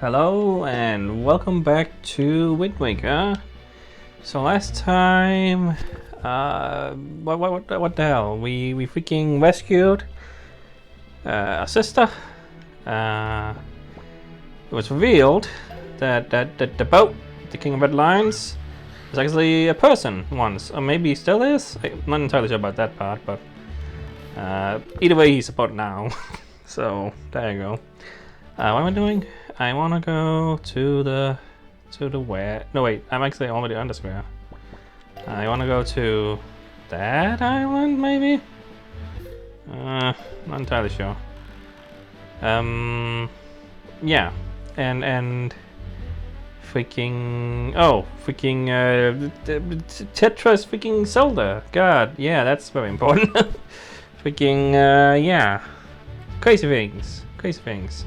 Hello and welcome back to Wind Waker. So last time, what the hell? We freaking rescued a sister. It was revealed that the boat, the King of Red Lions, was actually a person once, or maybe still is. I'm not entirely sure about that part, but either way, he's a boat now. So there you go. What am I doing? I wanna go to the where? No wait, I'm actually already on the square. I wanna go to that island maybe? Not entirely sure. Yeah, and freaking Tetris freaking Zelda. God, yeah, that's very important. Freaking yeah, crazy things.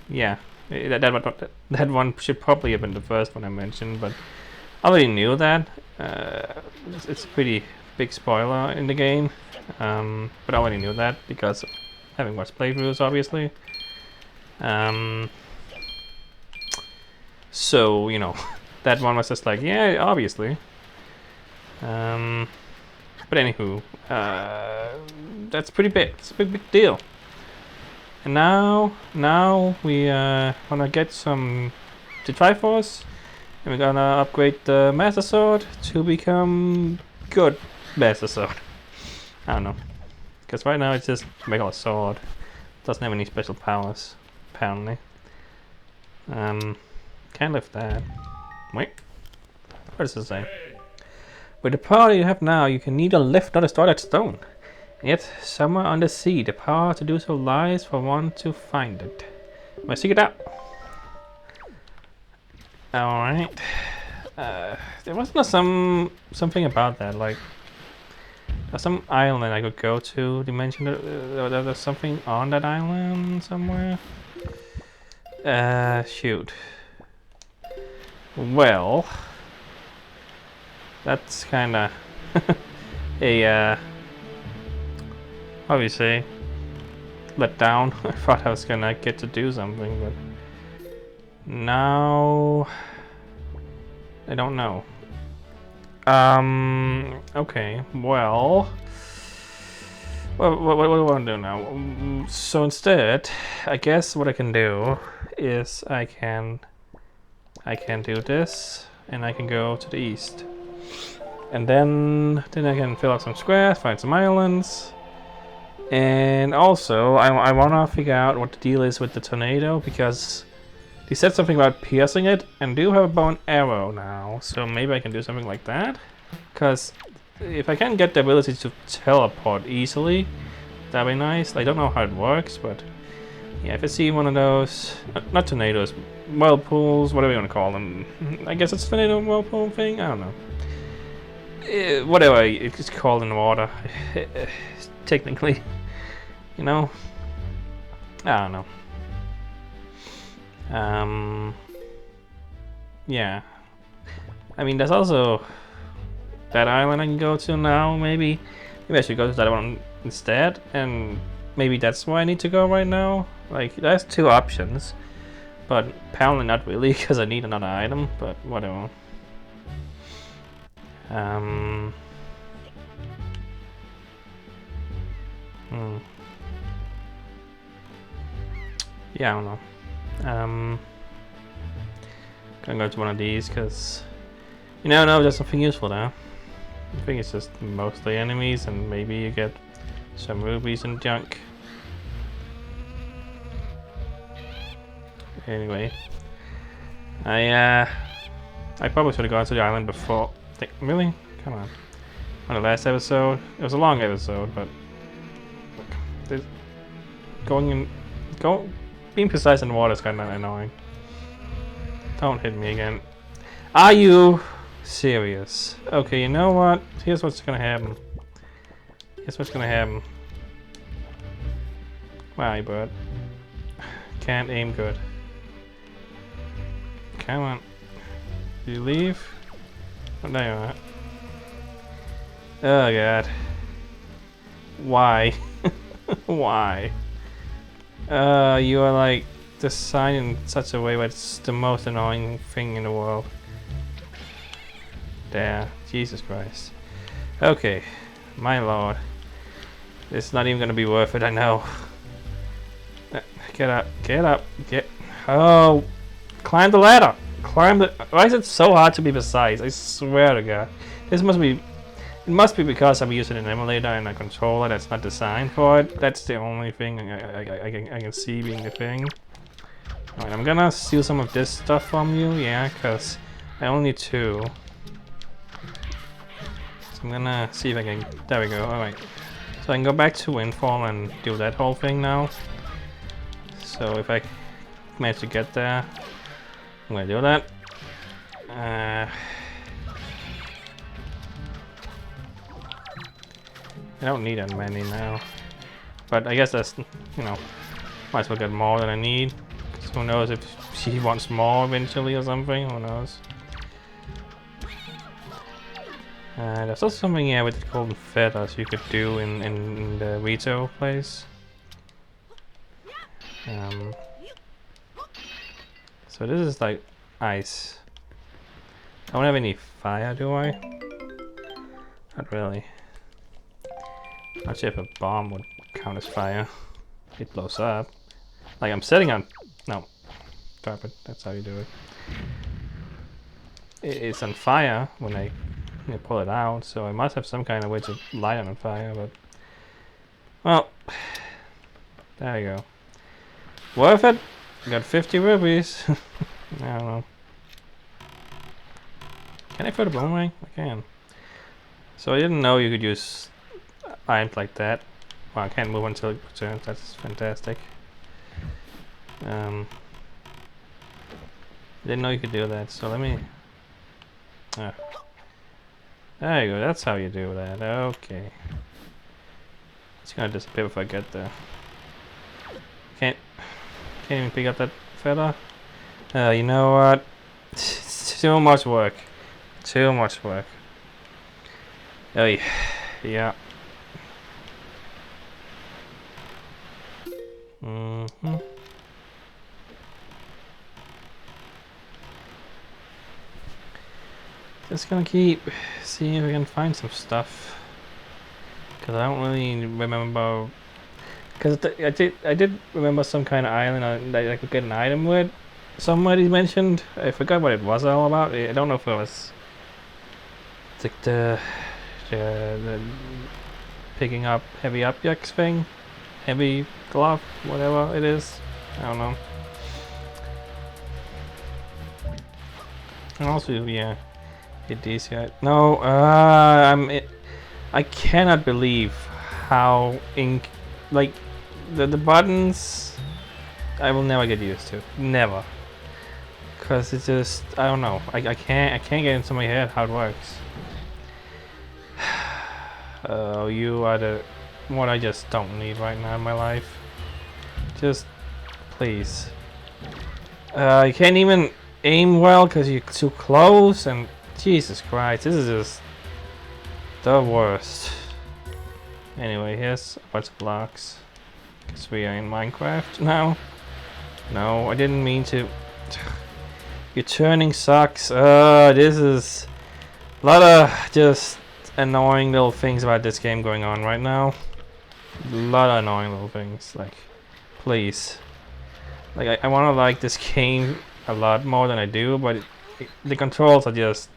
Yeah, that one should probably have been the first one I mentioned, but I already knew that. It's a pretty big spoiler in the game, but I already knew that because having watched playthroughs, obviously. So you know, that one was just like, yeah, obviously. But anywho, that's pretty big. It's a big deal. And now we wanna get some to Triforce, and we're gonna upgrade the Master Sword to become good Master Sword. I don't know, because right now it's just regular sword. Doesn't have any special powers, apparently. Can't lift that. Wait, what does it say? With the power you have now, you can neither lift nor destroy that stone. And yet, somewhere on the sea, the power to do so lies for one to find it. Let's seek it out. Alright. There wasn't something about that, like there's some island I could go to. They mentioned there's something on that island somewhere. Shoot. Well, that's kinda a obviously let down. I thought I was gonna get to do something, but now I don't know. Okay, well, what do I want to do now? So instead, I guess what I can do is I can do this, and I can go to the east, and then I can fill out some squares, find some islands. And also, I want to figure out what the deal is with the tornado, because they said something about piercing it, and do have a bow and arrow now, so maybe I can do something like that. Because if I can get the ability to teleport easily, that'd be nice. I don't know how it works, but yeah, if I see one of those, not tornadoes, whirlpools, whatever you want to call them. I guess it's tornado whirlpool thing, I don't know. Whatever it's called in the water. Technically, you know, I don't know. Yeah, I mean, there's also that island I can go to now. Maybe I should go to that one instead, and maybe that's where I need to go right now. Like, there's two options, but apparently not really, because I need another item. But whatever. Yeah, I don't know. Gonna go to one of these because you never know, there's something useful there. I think it's just mostly enemies, and maybe you get some rubies and junk. Anyway, I probably should have gone to the island before. Really? Come on. On the last episode, it was a long episode, but look, being precise in water is kind of annoying. Don't hit me again. Are you serious? Okay, you know what? Here's what's gonna happen. Why, bud? Can't aim good. Come on. Did you leave? Oh, there you are. Oh god. Why? Why? You are like designed in such a way where it's the most annoying thing in the world. There, Jesus Christ. Okay, my lord. It's not even gonna be worth it, I know. Get up, get up, get. Oh, climb the ladder. Climb the. Why is it so hard to be precise? I swear to God. This must be. It must be because I'm using an emulator and a controller that's not designed for it. That's the only thing I can see being the thing. Alright, I'm gonna steal some of this stuff from you, yeah, because I only need 2. So I'm gonna see if I can. There we go, alright. So I can go back to Windfall and do that whole thing now. So if I manage to get there, I'm gonna do that. I don't need that many now. But I guess that's, you know, might as well get more than I need. Because who knows if she wants more eventually or something, who knows. There's also something here with the golden feathers you could do in the retail place. So this is like ice. I don't have any fire, do I? Not really. Not sure if a bomb would count as fire. It blows up. Like I'm setting on. No, drop it. That's how you do it. It's on fire when I pull it out, so I must have some kind of way to light it on fire. But well, there you go. Worth it. Got 50 rupees. I don't know. Can I throw the boomerang? I can. So I didn't know you could use items like that. Well, I can't move until it returns. That's fantastic. I didn't know you could do that. So let me. There you go. That's how you do that. Okay. It's gonna disappear if I get there. Can't even pick up that feather. You know what? It's too much work. Too much work. Oh yeah. Just gonna keep seeing if we can find some stuff. Cause I don't really remember. Cause I did remember some kind of island that I could get an item with. Somebody mentioned. I forgot what it was all about. I don't know if it was like the picking up heavy objects thing, heavy glove, whatever it is. I don't know. And also, yeah. Hit these guys. No, I cannot believe how like the buttons I will never get used to. Never. Cause it's just I don't know. I can't get into my head how it works. Oh, you are the what I just don't need right now in my life. Just please. You can't even aim well because you're too close and Jesus Christ, this is just the worst. Anyway, here's a bunch of blocks. Because we are in Minecraft now. No, I didn't mean to. Your turning sucks. This is a lot of just annoying little things about this game going on right now. A lot of annoying little things. Like, please. Like, I want to like this game a lot more than I do, but the controls are just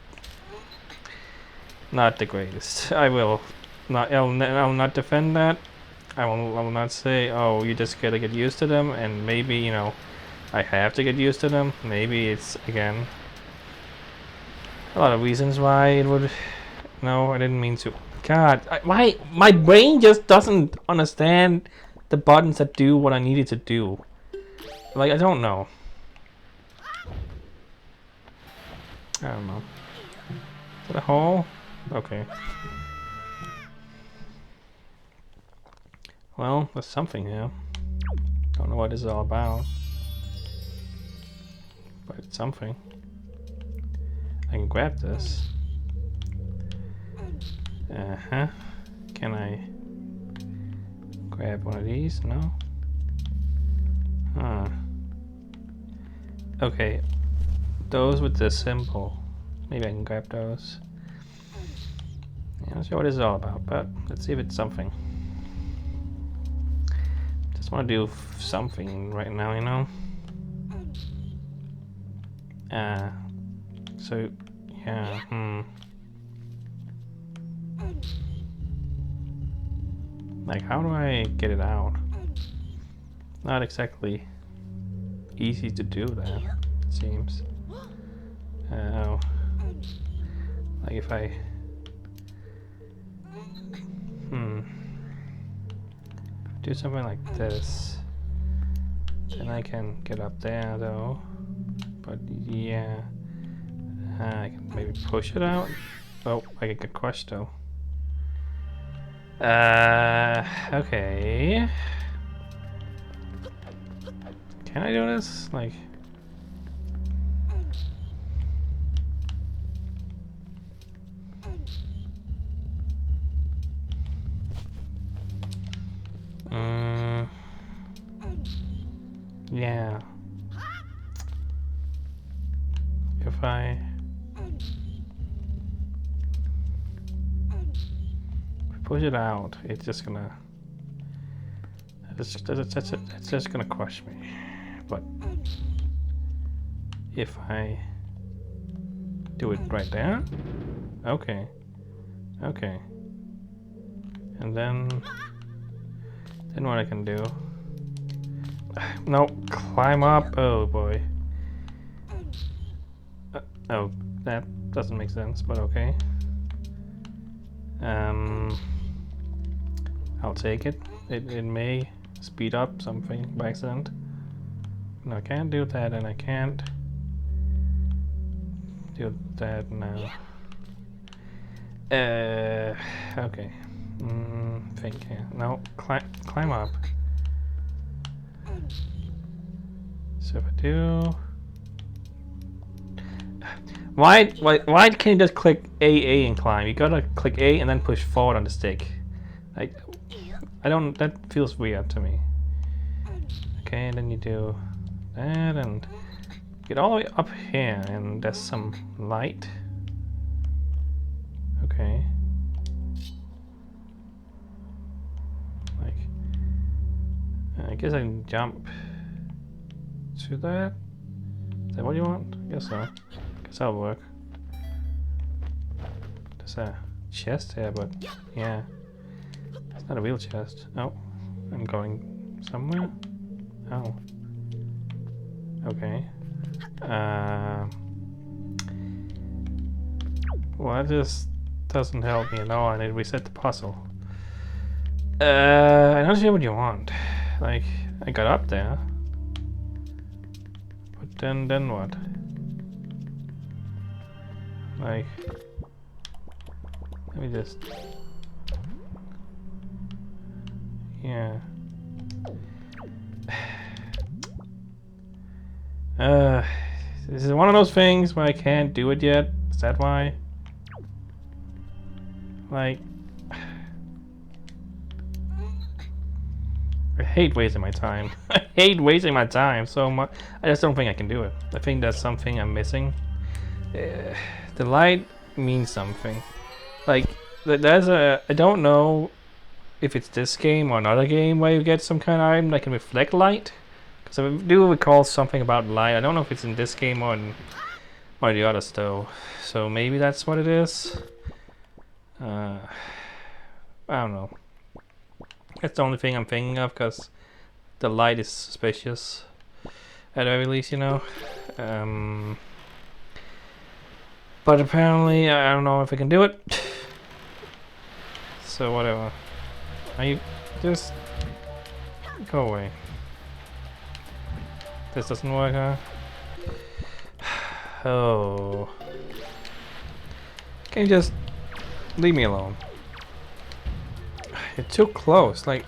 not the greatest. I'll not defend that. I will not say, oh, you just gotta get used to them, and maybe, you know, I have to get used to them. Maybe it's, again, a lot of reasons why it would. No, I didn't mean to. God, my brain just doesn't understand the buttons that do what I needed to do. Like, I don't know. I don't know. Is that a hole? Okay. Well, there's something here. Don't know what this is all about. But it's something. I can grab this. Uh-huh. Can I grab one of these? No? Huh. Okay. Those with the symbol. Maybe I can grab those. Yeah, not sure what this is all about, but let's see if it's something. Just want to do something right now, you know? So, yeah, Like, how do I get it out? Not exactly easy to do that, it seems. Oh. Like if I... do something like this, then I can get up there though. But yeah, I can maybe push it out. Oh, I could get crushed though. Okay. Can I do this? Like... yeah. If I push it out, it's just gonna... It's just gonna crush me. But if I do it right there, okay, okay, and then what I can do? No, climb up. Oh boy. Oh, that doesn't make sense, but okay. I'll take it. It may speed up something by accident. No, I can't do that, and I can't do that now. Okay. Think here. No, climb up. So if I do... Why can't you just click A and climb? You gotta click A and then push forward on the stick. I don't... That feels weird to me. Okay, and then you do that and get all the way up here, and there's some light. Okay. Like, I guess I can jump to that. Is that what you want? I guess so. Guess that'll work. There's a chest here, but yeah. It's not a real chest. Oh, I'm going somewhere. Oh. Okay. Well, that just doesn't help me at all. I need to reset the puzzle. I'm not sure what you want. Like, I got up there. But then what? Like, let me just... Yeah. This is one of those things where I can't do it yet. Is that why? Like... I hate wasting my time. I hate wasting my time so much. I just don't think I can do it. I think that's something I'm missing. The light means something. Like, there's a... I don't know if it's this game or another game where you get some kind of item that can reflect light. Because I do recall something about light. I don't know if it's in this game or in one of the others though. So maybe that's what it is. I don't know. That's the only thing I'm thinking of, because the light is suspicious at the very least, you know. But apparently I don't know if I can do it. So whatever. I just go away. This doesn't work, huh? Oh. Can you just leave me alone? You're too close, like...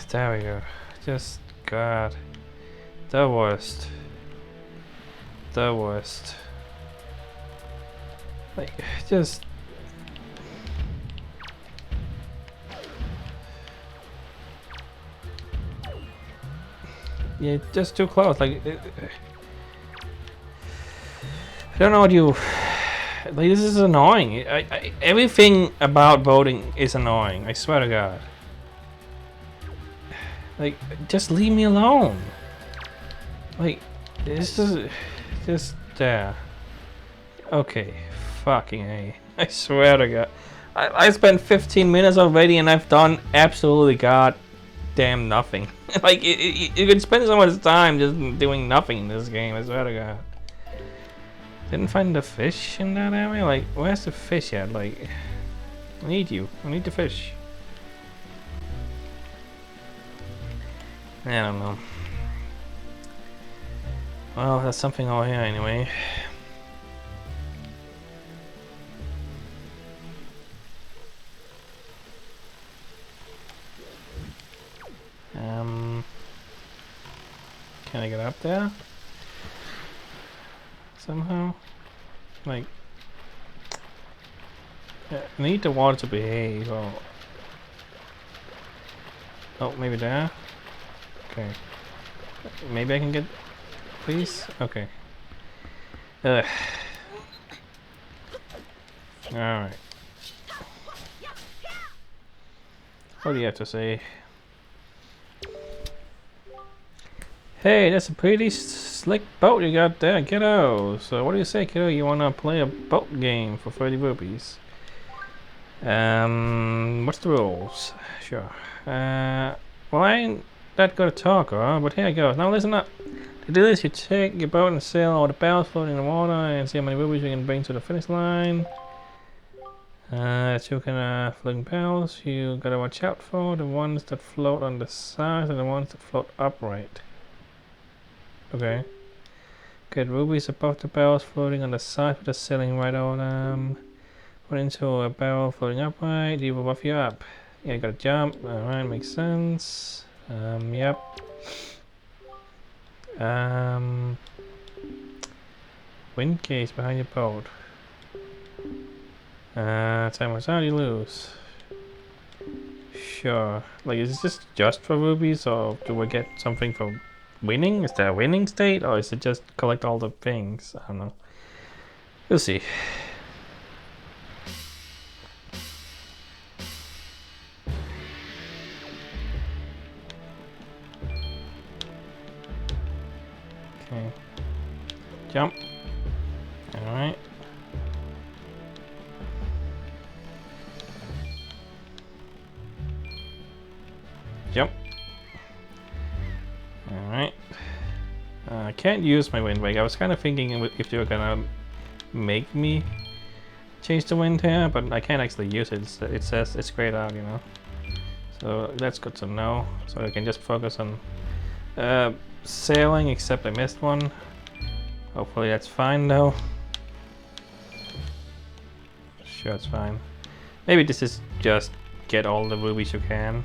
There we go. Just... God. The worst. The worst. Like, just... Yeah, just too close. Like, I don't know what you. Like, this is annoying. Everything about voting is annoying. I swear to God. Like, just leave me alone. Like, this is just there. Okay, fucking A. I swear to God. I spent 15 minutes already and I've done absolutely goddamn nothing. Like, you can spend so much time just doing nothing in this game, I swear to God. Didn't find the fish in that area? Like, where's the fish at? Like, I need you. I need the fish. I don't know. Well, there's something over here anyway. Can I get up there? Somehow? Like, I need the water to behave. Oh, maybe there? Okay. Maybe I can get... Please? Okay. Ugh. Alright. What do you have to say? Hey, that's a pretty slick boat you got there, kiddo. So what do you say, kiddo? You wanna play a boat game for 30 rupees? What's the rules? Sure. Well, I ain't that good a talker, but here I go. Now listen up. To do this, you take your boat and sail all the barrels floating in the water and see how many rupees you can bring to the finish line. Two kind of floating barrels you gotta watch out for. The ones that float on the sides and the ones that float upright. Okay. Get rubies above the barrels floating on the side with the ceiling right on them. Put into a barrel floating upright, he will buff you up. Yeah, you gotta jump. Alright, makes sense. Yep. Wind case behind your boat. Time was out, you lose. Sure. Like, is this just for rubies, or do we get something for winning? Is there a winning state, or is it just collect all the things? I don't know. We'll see. Okay. Jump. Alright. Jump. Alright. I can't use my wind break. I was kind of thinking if they were gonna make me change the wind here, but I can't actually use it. It says it's grayed out, you know. So that's good to know. So I can just focus on sailing, except I missed one. Hopefully that's fine though. Sure, it's fine. Maybe this is just get all the rubies you can.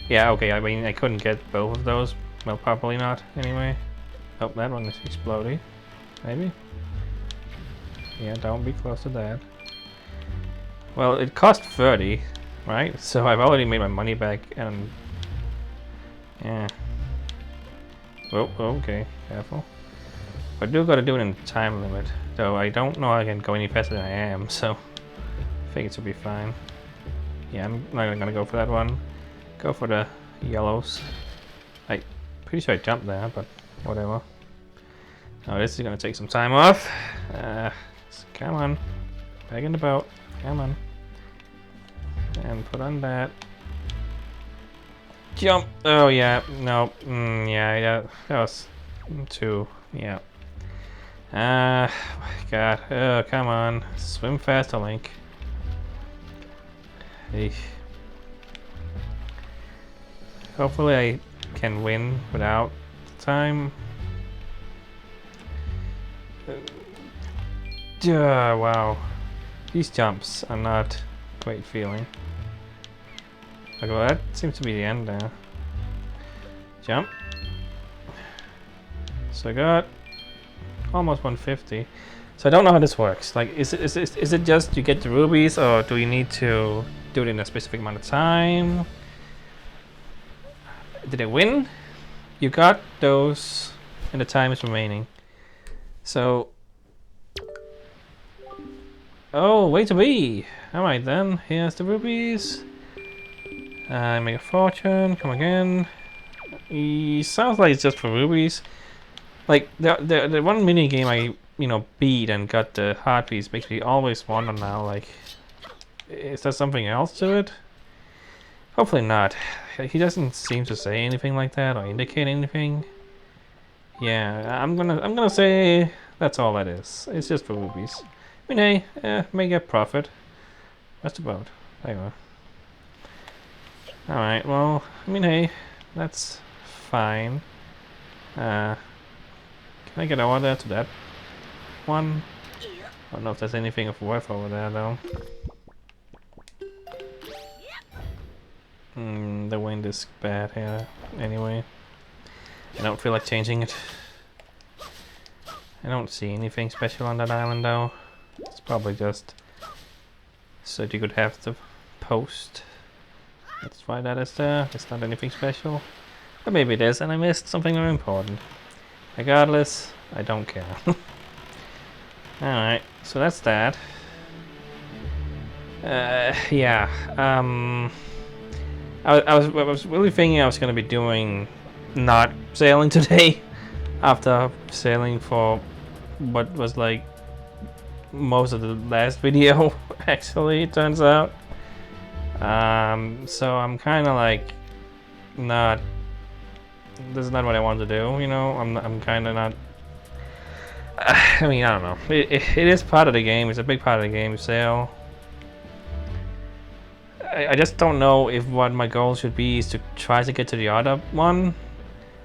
Yeah, okay, I mean, I couldn't get both of those. Well, probably not, anyway. Oh, that one is exploding. Maybe? Yeah, don't be close to that. Well, it cost 30, right? So I've already made my money back, and... yeah. Oh, okay, careful. I do gotta do it in time limit, though I don't know I can go any faster than I am, so... I think it should be fine. Yeah, I'm not gonna go for that one. Go for the yellows. I'm pretty sure I jumped there, but whatever. Oh, this is gonna take some time off. Come on. Back in the boat. Come on. And put on that. Jump! Oh, yeah. No. Yeah, that was 2. Yeah. God. Oh, come on. Swim faster, Link. Eesh. Hopefully I can win without time. Wow. These jumps are not great feeling. Okay, well, that seems to be the end now. Jump. So I got almost 150. So I don't know how this works. Like, is it just you get the rubies, or do you need to do it in a specific amount of time? Did I win? you got those, and the time is remaining. So, oh, way to be. All right then. Here's the rubies. Make a fortune. Come again. Sounds like it's just for rubies. Like the one mini game I beat and got the heartbeats makes me always wonder now. Like, is there something else to it? Hopefully not. He doesn't seem to say anything like that or indicate anything. Yeah, I'm gonna say that's all that is. It's just for rubies. I mean, hey, may get profit. Just about. Anyway. Alright, well, I mean, hey, that's fine. Can I get over there to that one? I don't know if there's anything of worth over there, though. The wind is bad here, anyway. I don't feel like changing it. I don't see anything special on that island, though. It's probably just so that you could have the post. That's why that is there. It's not anything special. But maybe it is, and I missed something very important. Regardless, I don't care. Alright, so that's that. Yeah. I was really thinking I was gonna be doing not sailing today after sailing for what was like most of the last video. Actually, it turns out. So I'm kind of like not. This is not what I want to do. You know, I'm kind of not. I mean, I don't know. It is part of the game. It's a big part of the game. Sail. I just don't know if what my goal should be is to try to get to the other one,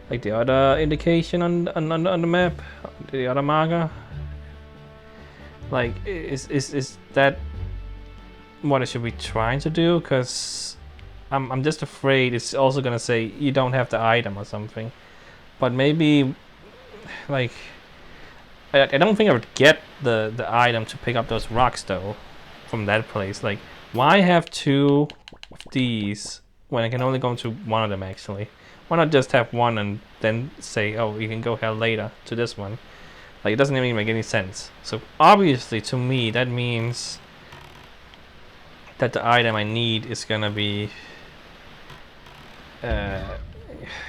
like the other indication on the map, the other marker. Like, is that what I should be trying to do? Because I'm just afraid it's also gonna say you don't have the item or something. But maybe, like, I don't think I would get the item to pick up those rocks though from that place. Like, why have two of these when I can only go to one of them actually? Why not just have one and then say, oh, you can go here later to this one? Like, it doesn't even make any sense. So obviously to me that means that the item I need is gonna be I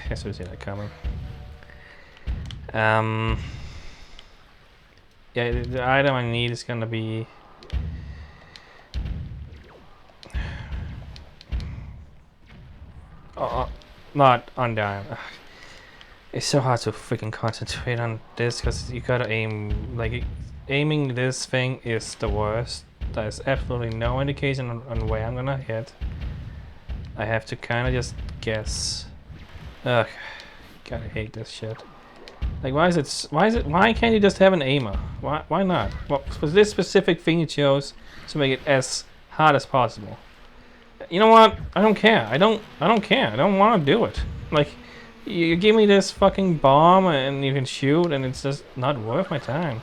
guess we see that coming. Yeah, the item I need is gonna be not on the island. It's so hard to freaking concentrate on this because you gotta aim. Like, aiming this thing is the worst. There's absolutely no indication on where I'm gonna hit. I have to kind of just guess. Ugh, gotta hate this shit. Like, why can't you just have an aimer? Why not? Well, for this specific thing you chose to make it as hard as possible. You know what? I don't care. I don't care. I don't want to do it. Like, you give me this fucking bomb and you can shoot, and it's just not worth my time.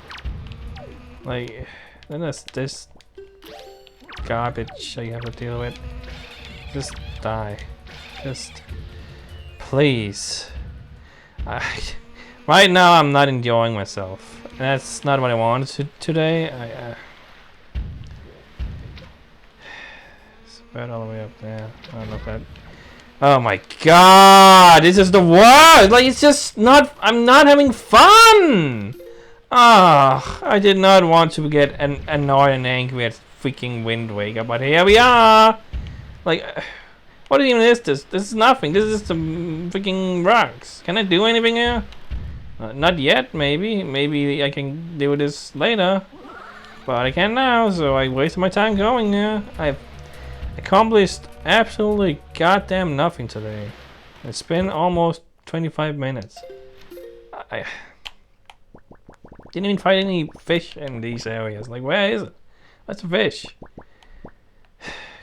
Like, then there's this garbage you have to deal with. Just die. Just please. Right now I'm not enjoying myself. That's not what I wanted to today. Spread all the way up there. I don't know if that. Oh my god! This is the worst! Like, it's just not. I'm not having fun! Ah, I did not want to get annoyed and angry at freaking Wind Waker, but here we are! Like, what even is this? This is nothing. This is some freaking rocks. Can I do anything here? Not yet, maybe. Maybe I can do this later. But I can't now, so I wasted my time going there. I've accomplished absolutely goddamn nothing today. It's been almost 25 minutes. I didn't even find any fish in these areas. Like, where is it? Where's the fish?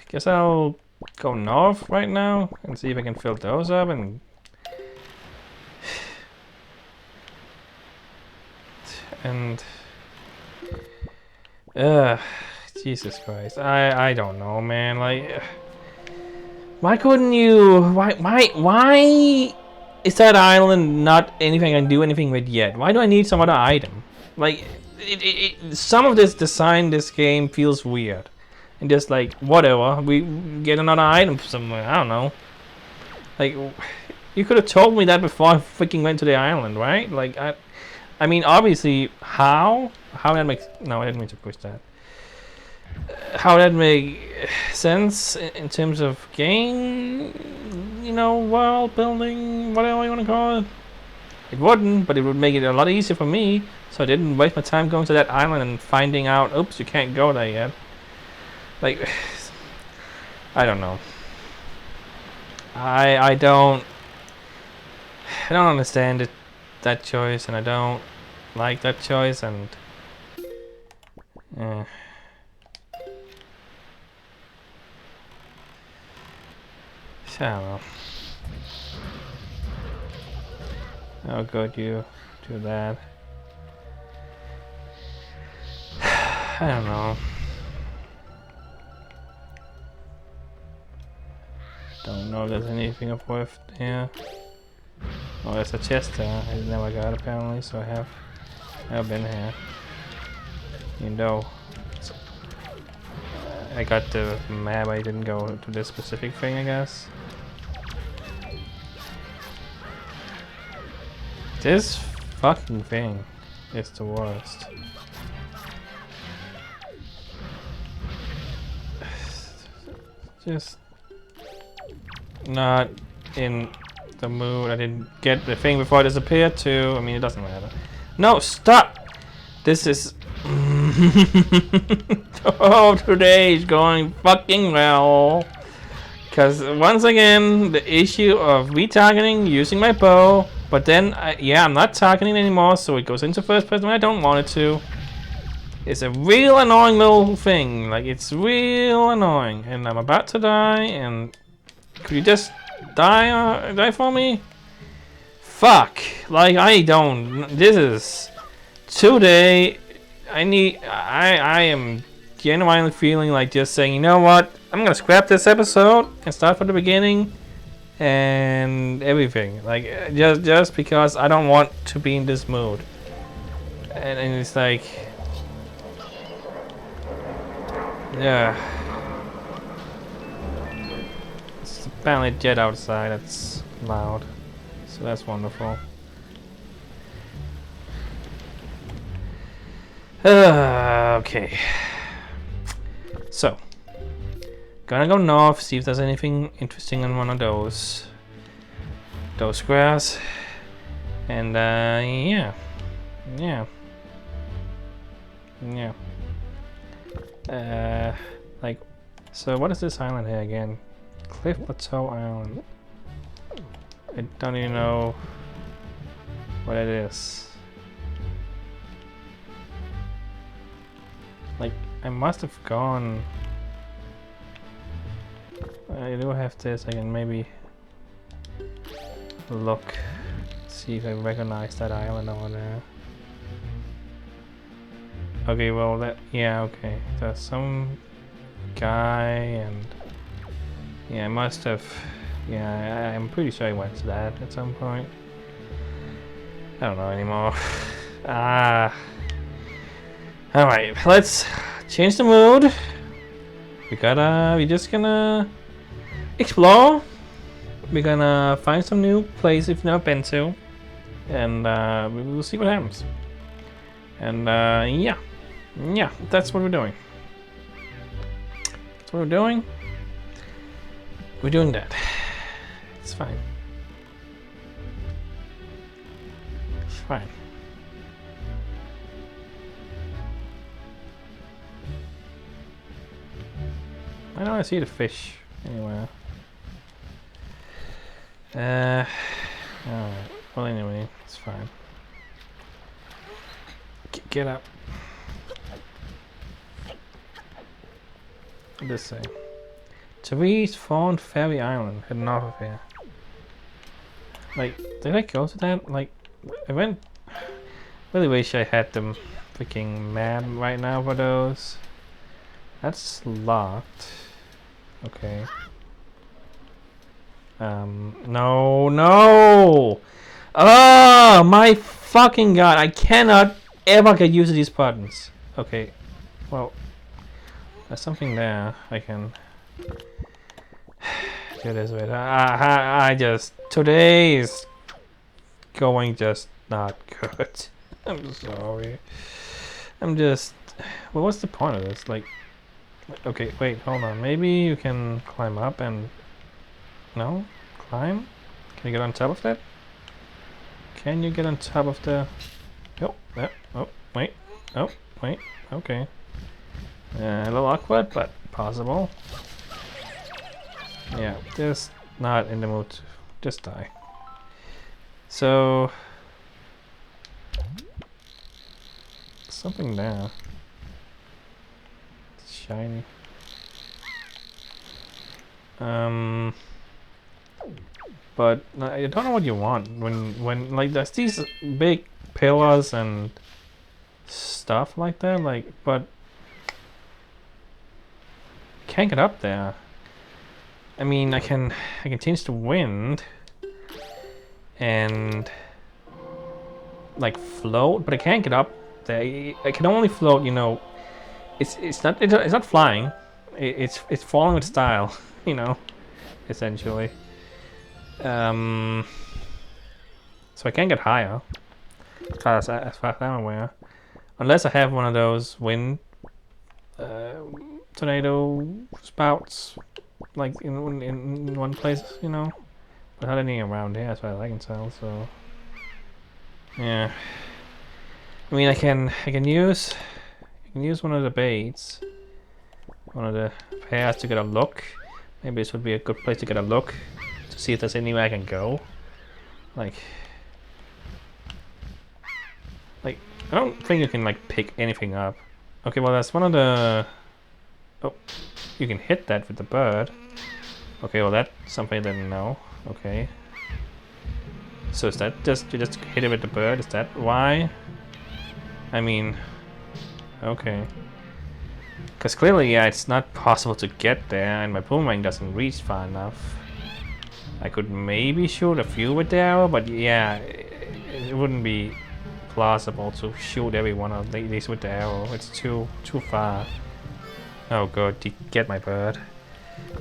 Guess I'll go north right now and see if I can fill those up and Jesus Christ. I don't know, man. Like, why couldn't you? Why? is that island not anything I can do anything with yet? Why do I need some other item? Like, some of this design, this game feels weird. And just like, whatever, we get another item somewhere, I don't know. Like, you could have told me that before I freaking went to the island, right? Like, I mean, obviously, how? How that makes, no, I didn't mean to push that. How that make sense in terms of game, you know, world building, whatever you want to call it. It wouldn't, but it would make it a lot easier for me, so I didn't waste my time going to that island and finding out, oops, you can't go there yet. Like, I don't know. I don't understand that choice, and I don't like that choice, and I don't know. How good you do that? I don't know. Don't know if there's anything of worth here. Oh, there's a chest there. I never got apparently, so I've been here. You know, I got the map. I didn't go to this specific thing, I guess. This fucking thing is the worst. Just not in the mood. I didn't get the thing before it disappeared too. I mean, it doesn't matter. No, stop! This is... Oh, today is going fucking well. Because once again, the issue of retargeting using my bow, but then, yeah, I'm not targeting anymore, so it goes into first person when I don't want it to. It's a real annoying little thing. Like, it's real annoying. And I'm about to die, and could you just die for me? Fuck. Like, I don't. This is today. I am genuinely feeling like just saying, you know what? I'm gonna scrap this episode and start from the beginning and everything. Like, just because I don't want to be in this mood. And it's like, yeah. It's apparently a jet outside. That's loud. So that's wonderful. Okay. So, gonna go north, see if there's anything interesting on one of those squares. And yeah. Like, so what is this island here again? Cliff Plateau Island. I don't even know what it is. Like, I must have gone. I do have this. I can maybe look, see if I recognize that island over there. Okay, well that, yeah, okay. There's some guy and yeah, I must have, yeah, I'm pretty sure I went to that at some point. I don't know anymore. Alright, let's change the mood. We're just gonna explore. We're gonna find some new places we've never been to. And we will see what happens. And yeah, that's what we're doing. That's what we're doing. We're doing that. It's fine. It's fine. I don't see the fish anywhere. Alright. Well, anyway, it's fine. Get up. What does this say? Therese found Fairy Island, heading off of here. Like, did I go to that? Like, I went. Really wish I had the freaking map right now for those. That's locked. Okay. No, no! Oh, my fucking god, I cannot ever get used to these buttons. Okay, well, there's something there I can do this with. I just, today is going just not good. I'm sorry. I'm just, well, what's the point of this? Like, okay, wait, hold on. Maybe you can climb up and, no? Climb? Can you get on top of that? Can you get on top of the... Oh, yeah. Oh, wait. Oh, wait. Okay. A little awkward, but possible. Yeah, just not in the mood to just die. So... something there. It's shiny. But I don't know what you want when like there's these big pillars and stuff like that, like, but can't get up there. I mean, I can change the wind and like float, but I can't get up there. I can only float, you know. It's not flying. It's falling with style, you know, essentially. So I can't get higher, as far as I'm aware, unless I have one of those wind tornado spouts, like in one place, you know. But not any around here, as far as I can tell. So yeah, I mean, I can use one of the baits, one of the pairs to get a look. Maybe this would be a good place to get a look to see if there's anywhere I can go. Like I don't think you can like pick anything up. Okay, well that's one of the... Oh, you can hit that with the bird. Okay, well that's something I didn't know. Okay. So is that just, you just hit it with the bird? Is that why? I mean, okay. Because clearly, yeah, it's not possible to get there, and my boomerang doesn't reach far enough. I could maybe shoot a few with the arrow, but yeah, it wouldn't be plausible to shoot every one of these with the arrow. It's too far. Oh good, get my bird.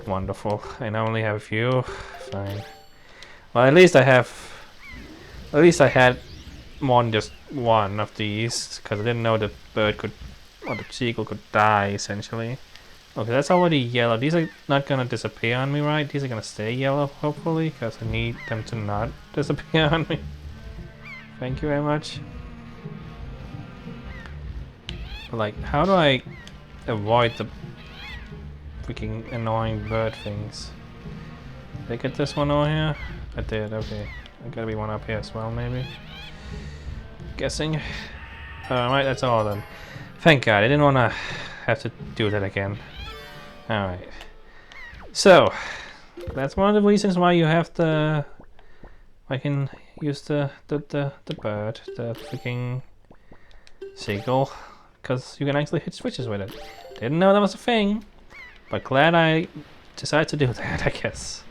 Wonderful. And I only have a few. Fine. Well, at least I had more than just one of these, because I didn't know the bird could, or the seagull could die, essentially. Okay, that's already yellow. These are not gonna disappear on me, right? These are gonna stay yellow, hopefully, because I need them to not disappear on me. Thank you very much. But like, how do I avoid the freaking annoying bird things? Did I get this one over here? I did, okay. I gotta be one up here as well, maybe. Guessing. Alright, that's all done. Thank God, I didn't wanna have to do that again. Alright. So, that's one of the reasons why you have the... I can use the bird, the freaking seagull, because you can actually hit switches with it. Didn't know that was a thing, but glad I decided to do that, I guess.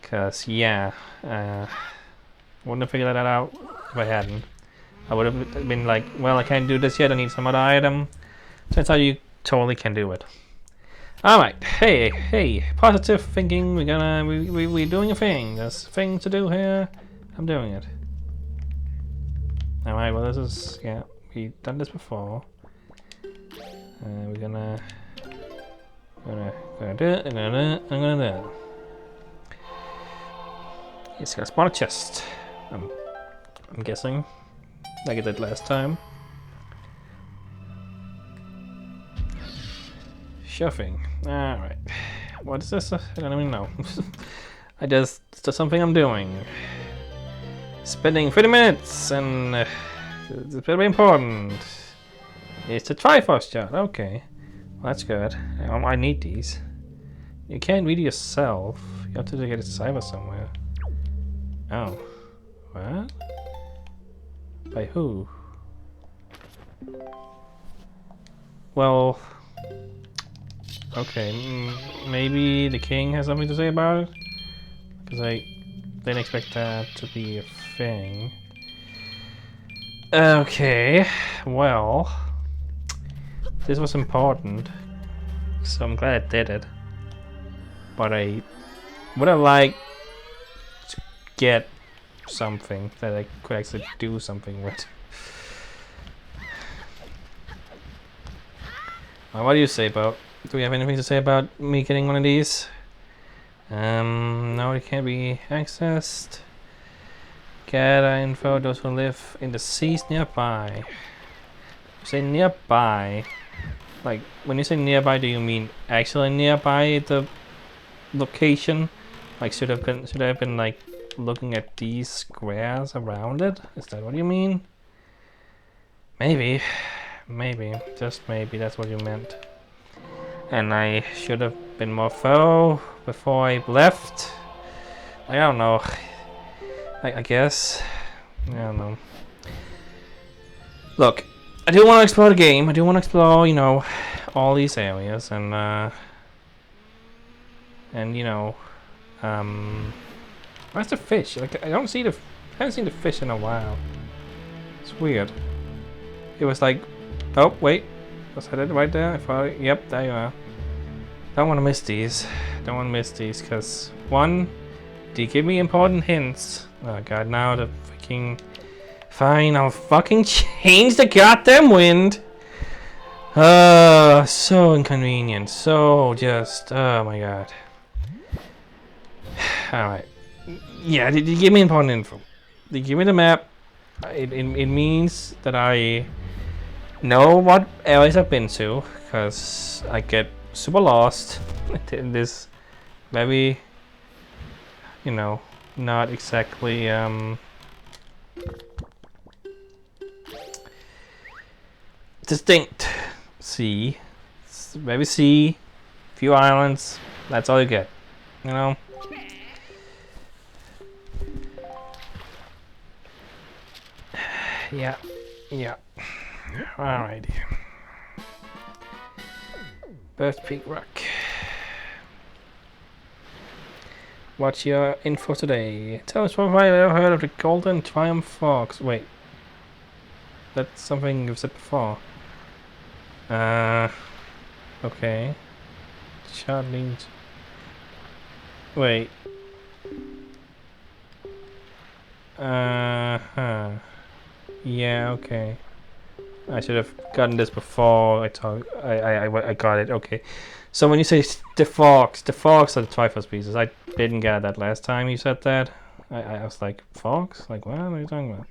Because, yeah, wouldn't have figured that out if I hadn't. I would have been like, well, I can't do this yet, I need some other item. Turns out you totally can do it. Alright, hey, positive thinking, we're doing a thing. There's a thing to do here, I'm doing it. Alright, well this is, yeah, we've done this before. We're gonna do it, I'm gonna do it. It's gonna spawn a chest. I'm guessing, like I did last time. Shuffing. Alright. What is this? I don't even know. It's just something I'm doing. Spending 30 minutes, and it's very important. It's a Triforce Chart. Okay. Well, that's good. I need these. You can't read it yourself. You have to get it cyber somewhere. Oh. What? By who? Well... Okay, maybe the king has something to say about it? because I didn't expect that to be a thing. Okay, well, this was important, so I'm glad I did it. But I would have liked to get something that I could actually do something with. What do you say about? Do we have anything to say about me getting one of these? No, it can't be accessed. Get info those who live in the seas nearby. You say nearby. Like, when you say nearby, do you mean actually nearby the location? Like, should I have been like looking at these squares around it? Is that what you mean? Maybe, just maybe that's what you meant. And I should have been more thorough before I left. I don't know. I guess. I don't know. Look, I do want to explore the game. I do want to explore, you know, all these areas and you know, where's the fish? Like I haven't seen the fish in a while. It's weird. It was like, oh wait, was that it right there? I thought, yep, there you are. Don't want to miss these. Don't want to miss these because one, they give me important hints. Oh god, now the freaking. Fine, I'll fucking change the goddamn wind. So inconvenient. So just, oh my god. Alright. Yeah, they give me important info. They give me the map. It means that I know what areas I've been to, because I get super lost in this very, you know, not exactly, distinct sea. It's very sea, few islands, that's all you get, you know? Yeah, yeah. Alrighty. Birth Peak Rock. What's your info today? Tell us what have I ever heard of the Golden Triumph Fox. Wait. That's something you've said before. Okay. Chart means. Wait. Huh. Yeah, okay. I should have gotten this before I talk. I got it. Okay. So when you say the fox are the Triforce species. I didn't get that last time you said that. I was like, fox? Like, what are you talking about?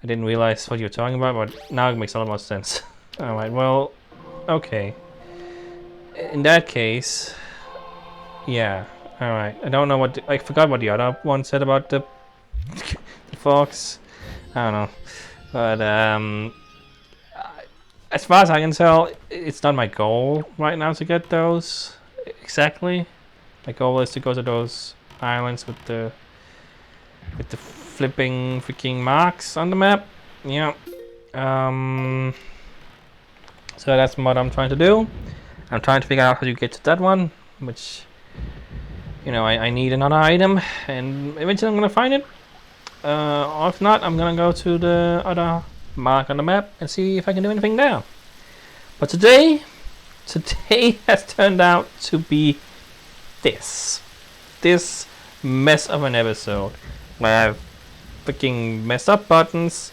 I didn't realize what you were talking about, but now it makes a lot more sense. Alright, well, okay. In that case, yeah, alright. I don't know what, I forgot what the other one said about the, the fox. I don't know. But, as far as I can tell, it's not my goal right now to get those exactly. My goal is to go to those islands with the flipping freaking marks on the map. Yeah. So that's what I'm trying to do. I'm trying to figure out how to get to that one, which, you know, I need another item, and eventually I'm gonna find it. Or if not, I'm gonna go to the other mark on the map and see if I can do anything there. But today has turned out to be this mess of an episode where I've freaking messed up buttons,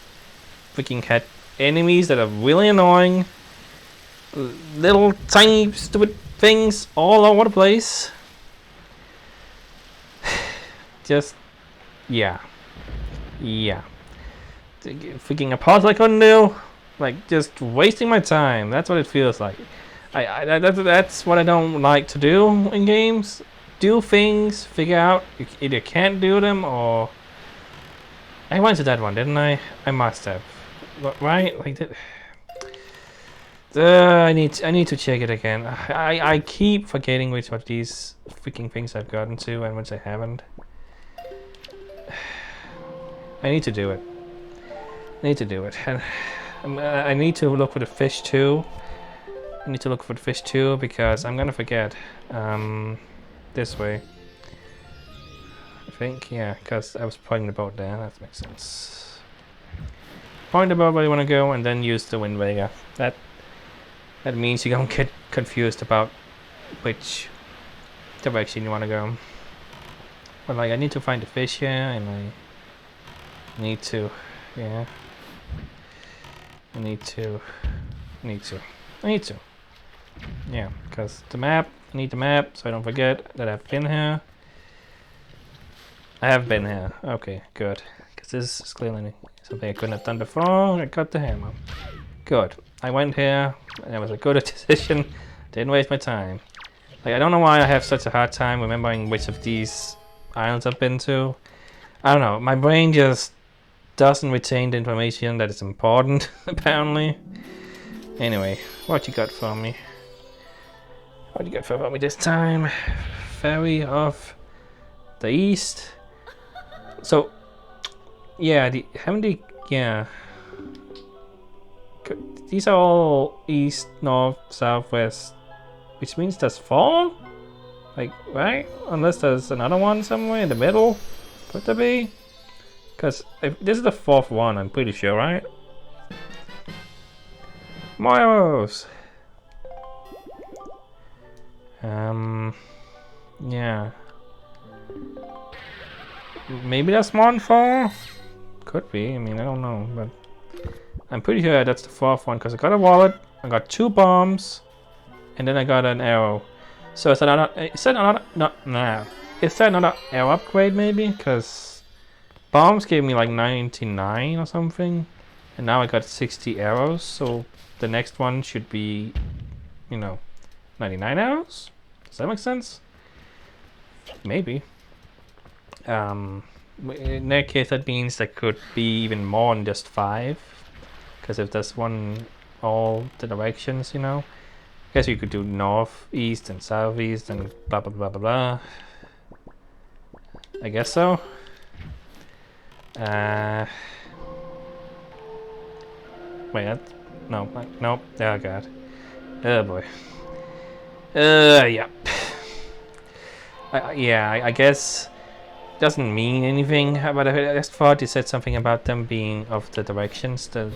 freaking had enemies that are really annoying, little tiny stupid things all over the place. Just, yeah. Freaking a pause I couldn't do, like just wasting my time. That's what it feels like. That's what I don't like to do in games. Do things, figure out you either can't do them or. I went to that one, didn't I? I must have, right? Like that. I need to check it again. I keep forgetting which of these freaking things I've gotten to and which I haven't. I need to do it. And I need to look for the fish too. Because I'm gonna forget. This way. think, yeah, because I was pointing the boat there. That makes sense. Point the boat where you want to go, and then use the wind waker. That means you don't get confused about which direction you want to go. But like, I need to find the fish here, and I need to, yeah. I need to. Yeah, because the map, I need the map so I don't forget that I've been here. I have been here. Okay, good. Because this is clearly something I couldn't have done before. I got the hammer. Good. I went here, and it was a good decision. Didn't waste my time. Like, I don't know why I have such a hard time remembering which of these islands I've been to. I don't know. My brain just doesn't retain the information that is important, apparently. Anyway, what you got for me? What you got for me this time? Ferry of the East. So, yeah, yeah. These are all east, north, south, west, which means there's 4? Like, right? Unless there's another one somewhere in the middle. Could there be? Because this is the 4th one, I'm pretty sure, right? More arrows! Yeah. Maybe that's more than 4? Could be, I mean, I don't know, but I'm pretty sure that's the 4th one, because I got a wallet, I got 2 bombs, and then I got an arrow. So is that another arrow upgrade maybe? Because bombs gave me like 99 or something, and now I got 60 arrows, so the next one should be, you know, 99 arrows? Does that make sense? Maybe. In that case, that means there could be even more than just 5. Because if there's one all the directions, you know. I guess you could do north, east, and southeast, and blah blah blah blah blah. I guess so. Wait, no. Oh god. Oh boy. Yeah. I guess it doesn't mean anything, but I just thought you said something about them being of the directions, the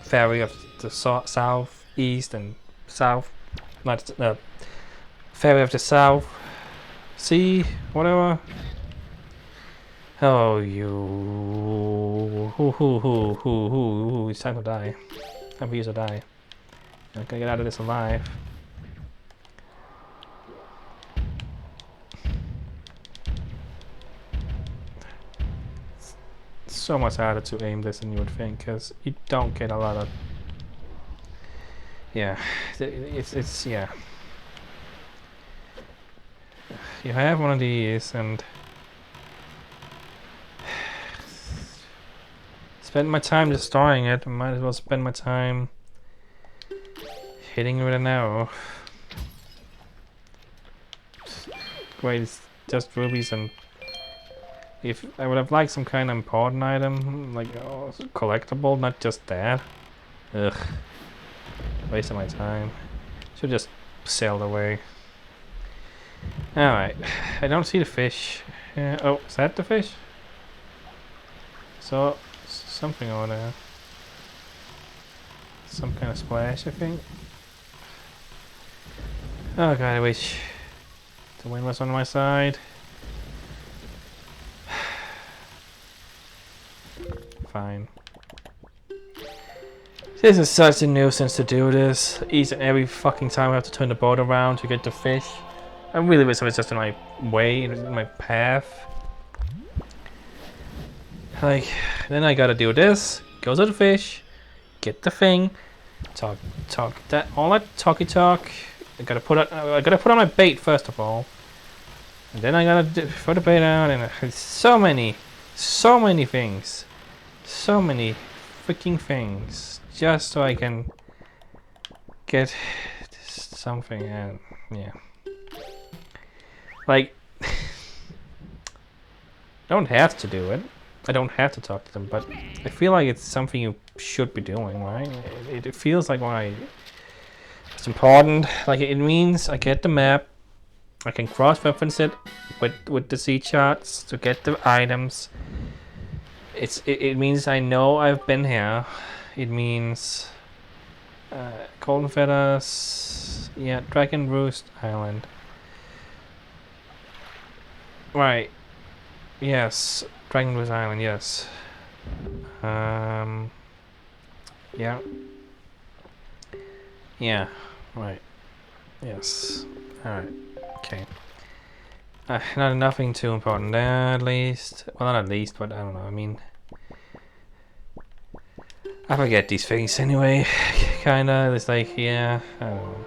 ferry of the south, east, and south, not ferry of the south, sea, whatever. Oh, it's time to die. Time for you to die. I'm not gonna get out of this alive. So much harder to aim this than you would think, because you don't get a lot of. Yeah, it's yeah. You have one of these and spend my time destroying it. I might as well spend my time hitting it with an arrow. Great, it's just rubies, and if I would have liked some kind of important item, like collectible, not just that. Ugh. Wasting my time. Should just sailed away. Alright. I don't see the fish. Oh, is that the fish? So, something over there. Some kind of splash, I think. Oh god, I wish the wind was on my side. Fine. This is such a nuisance to do this. Each and every fucking time I have to turn the boat around to get the fish. I really wish it was just in my way, in my path. Like, then I gotta do this, go to the fish, get the thing, talk that all that talky talk. I gotta put on my bait first of all, and then I gotta throw the bait out, and so many things, so many freaking things, just so I can get something. And yeah, like I don't have to do it. I don't have to talk to them, but I feel like it's something you should be doing, right? It feels like it's important. Like, it means I get the map, I can cross-reference it with the sea charts to get the items. It means I know I've been here. It means Golden Feathers, yeah, Dragon Roost Island. Right. Yes, Dragon Roost Island. Yes. Yeah. Yeah. Right. Yes. All right. Okay. Nothing too important there, at least. Well, not at least, but I don't know. I mean, I forget these things anyway. Kinda. It's like, yeah, I don't know.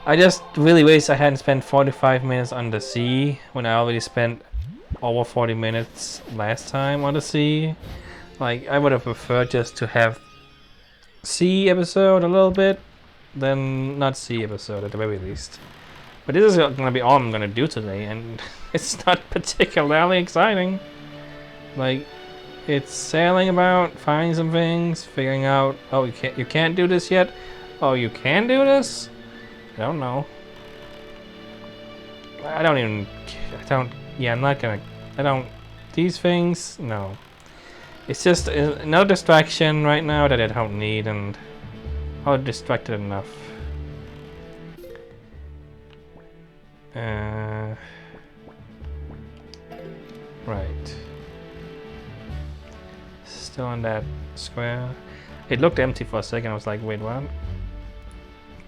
I just really wish I hadn't spent 45 minutes on the sea when I already spent over 40 minutes last time on the sea. Like, I would have preferred just to have sea episode a little bit, than not sea episode at the very least. But this is gonna be all I'm gonna do today, and it's not particularly exciting. Like, it's sailing about, finding some things, figuring out, oh, you can't do this yet. Oh, you can do this? I don't know. I'm not gonna, these things, no. It's just another distraction right now that I don't need, and I'm distracted enough. Right. Still on that square. It looked empty for a second. I was like, wait, what?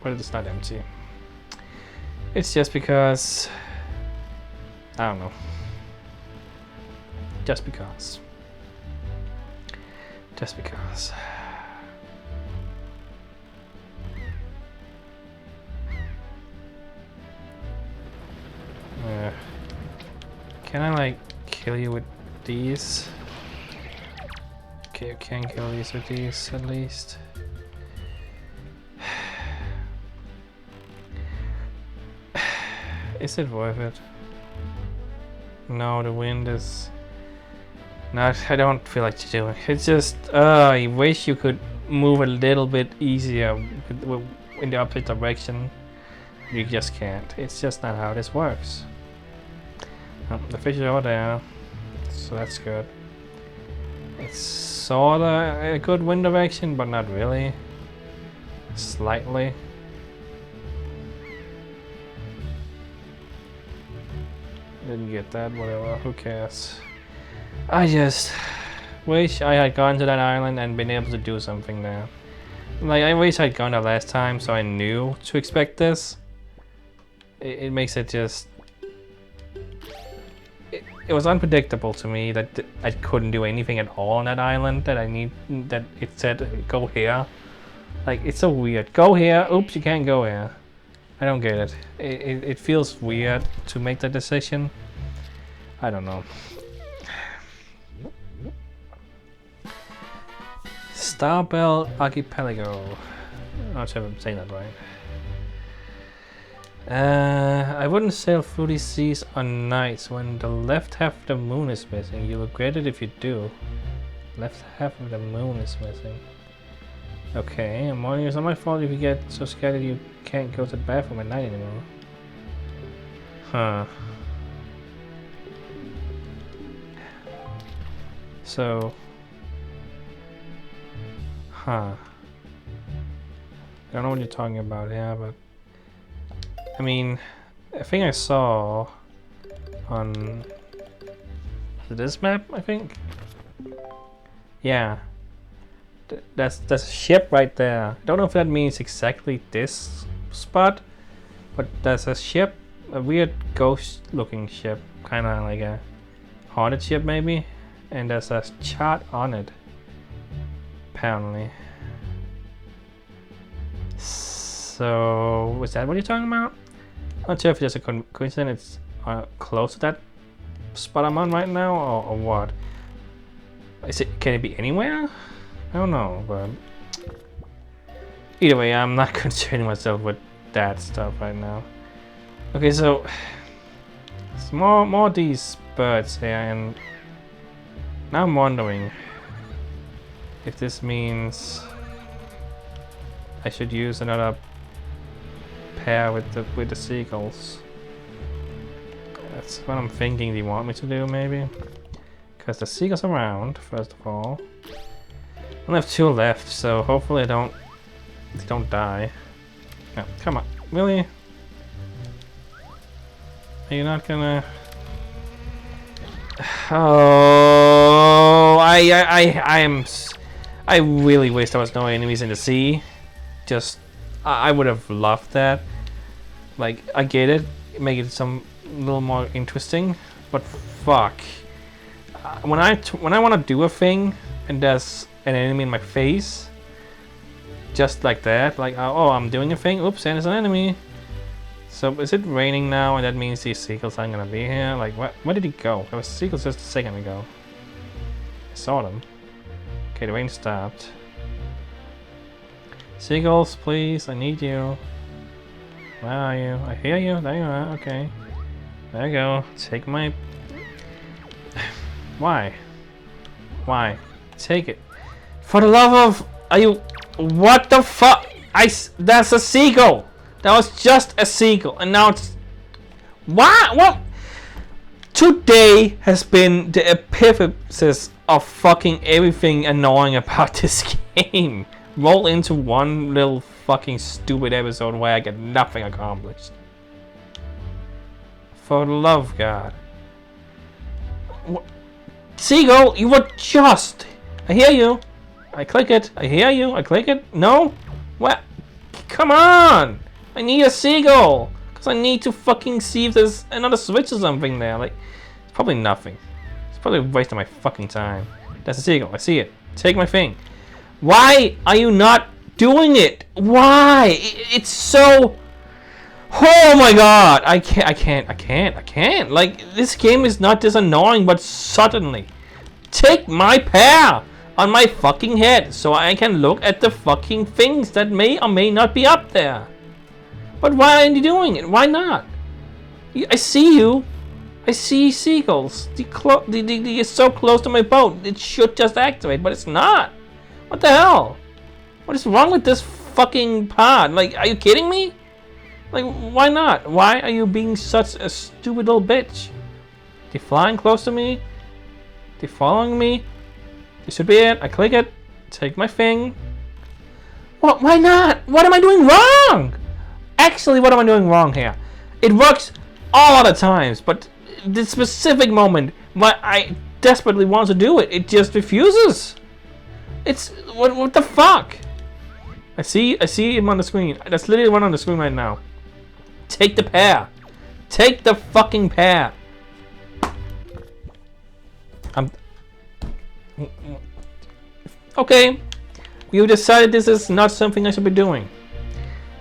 But it's not empty. It's just because... I don't know. Just because. Just because. Can I, like, kill you with these? Okay, you can kill these with these, at least. Is it worth it? No, the wind is... not, I don't feel like doing it. It's just, I wish you could move a little bit easier in the opposite direction. You just can't. It's just not how this works. The fish are over there, so that's good. It's sorta a good wind direction, but not really. Slightly. Didn't get that, whatever, who cares. I just wish I had gone to that island and been able to do something there. Like, I wish I'd gone there last time so I knew to expect this. It makes it just... It was unpredictable to me that I couldn't do anything at all on that island, that it said go here. Like, it's so weird. Go here, oops, you can't go here. I don't get it. It feels weird to make that decision. I don't know. Starbell Archipelago. I'm not sure if I'm saying that right. I wouldn't sail through these seas on nights when the left half of the moon is missing. You'll regret it if you do. Left half of the moon is missing. Okay, morning is not my fault if you get so scared that you can't go to the bathroom at night anymore. Huh. So... huh. I don't know what you're talking about here, but... I mean, I think I saw on this map, I think? Yeah. That's a ship right there. I don't know if that means exactly this spot, but there's a ship, a weird ghost looking ship, kind of like a haunted ship maybe, and there's a chart on it, apparently. So, was that what you're talking about? I'm not sure if it's just a coincidence it's close to that spot I'm on right now, or what. Can it be anywhere? I don't know, but either way, I'm not concerning myself with that stuff right now. Okay, so it's more of these birds here, and now I'm wondering if this means I should use another pair with the seagulls. That's what I'm thinking they want me to do, maybe. Because the seagull's around, first of all. I only have 2 left, so hopefully they don't die. No, come on, really? Are you not gonna? Oh, I really wish there was no enemies in the sea. Just, I would have loved that. Like, I get it, make it some little more interesting, but fuck. When I want to do a thing and there's an enemy in my face, just like that, like, oh, I'm doing a thing, oops, and there's an enemy. So is it raining now, and that means these seagulls aren't gonna be here? Like, what? Where did he go? There was seagulls just a second ago. I saw them. Okay, the rain stopped. Seagulls, please, I need you. Where are you? I hear you. There you are. Okay. There you go. Take my... Why? Why? Take it. For the love of... Are you... What the fuck? That's a seagull! That was just a seagull, and now it's... What? What? Today has been the epiphysis of fucking everything annoying about this game. Roll into one little fucking stupid episode where I get nothing accomplished. For the love of God. What? Seagull, you were just... I hear you. I click it. I hear you. I click it. No? What? Come on! I need a seagull! Because I need to fucking see if there's another switch or something there. Like, it's probably nothing. It's probably a waste of my fucking time. That's a seagull. I see it. Take my thing. Why are you not doing it? Why? It's so... Oh my god! I can't. Like, this game is not this annoying, but suddenly. Take my pear on my fucking head so I can look at the fucking things that may or may not be up there. But why aren't you doing it? Why not? I see you. I see seagulls. They're so close to my boat. It should just activate, but it's not. What the hell? What is wrong with this fucking pod? Like, are you kidding me? Like, why not? Why are you being such a stupid little bitch? They're flying close to me. They're following me. This should be it. I click it. Take my thing. What? Why not? What am I doing wrong? Actually, what am I doing wrong here? It works all other times, but this specific moment, why I desperately want to do it, it just refuses. It's what the fuck? I see him on the screen. That's literally one on the screen right now. Take the pear. Take the fucking pear. Okay. You decided this is not something I should be doing.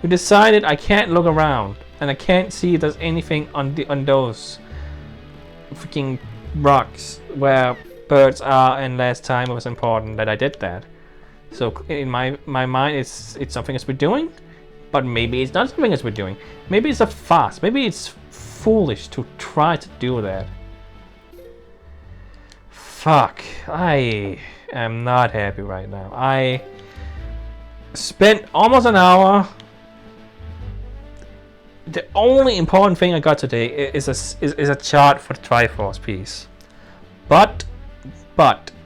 You decided I can't look around and I can't see if there's anything on those freaking rocks where birds are, and last time it was important that I did that. So in my mind it's something I should be doing, but maybe it's not something I should be doing. Maybe it's a farce. Maybe it's foolish to try to do that. Fuck. I am not happy right now. I spent almost an hour. The only important thing I got today is a chart for the Triforce piece, but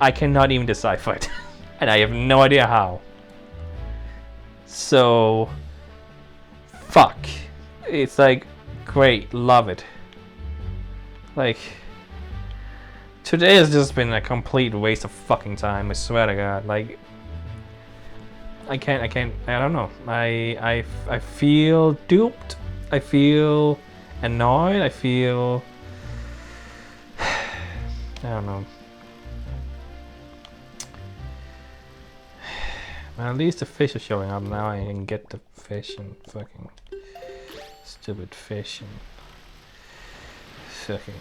I cannot even decipher it, and I have no idea how. So, fuck. It's like, great, love it. Like, today has just been a complete waste of fucking time. I swear to God. Like, I don't know. I feel duped. I feel annoyed. I feel... I don't know. Well, at least the fish are showing up now. I can get the fish and fucking... Stupid fish and... Fucking...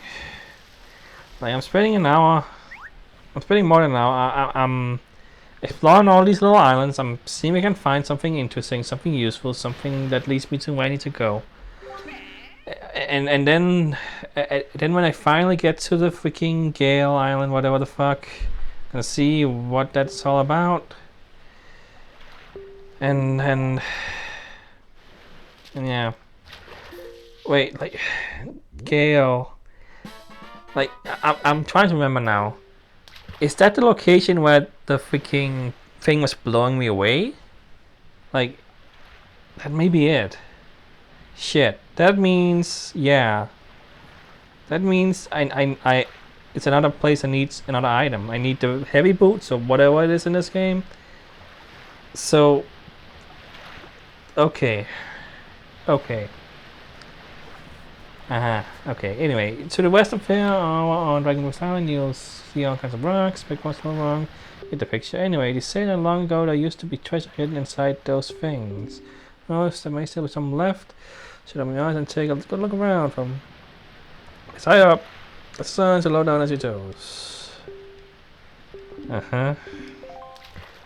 Like, I'm spending an hour... I'm spending more than an hour. I'm exploring all these little islands. I'm seeing if I can find something interesting, something useful, something that leads me to where I need to go. And then when I finally get to the freaking Gale Island, whatever the fuck, I'm gonna see what that's all about. And yeah. Wait, like, Gale. Like, I'm trying to remember now. Is that the location where the freaking thing was blowing me away? Like, that may be it. Shit. That means, yeah. That means it's another place that needs another item. I need the heavy boots or whatever it is in this game. So, okay. Okay. Okay. Anyway, to the west of here on Dragonwood Island, you'll see all kinds of rocks. Pick what's wrong. Get the picture. Anyway, they say that long ago there used to be treasure hidden inside those things. Notice there may still be some left. Should open your eyes and take a good look around from high up. The sun's low down as your toes.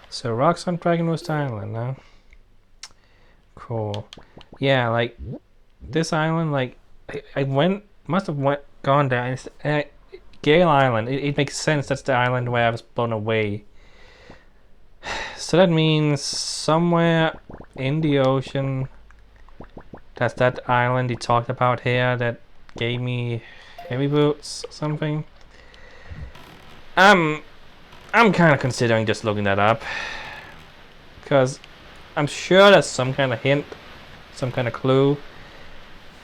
So rocks on Dragonwood Island, huh? Cool. Yeah, like this island, like I must have gone down. Gale Island. It makes sense. That's the island where I was blown away. So that means somewhere in the ocean. That's that island he talked about here that gave me heavy boots or something. I'm kind of considering just looking that up because I'm sure there's some kind of hint, some kind of clue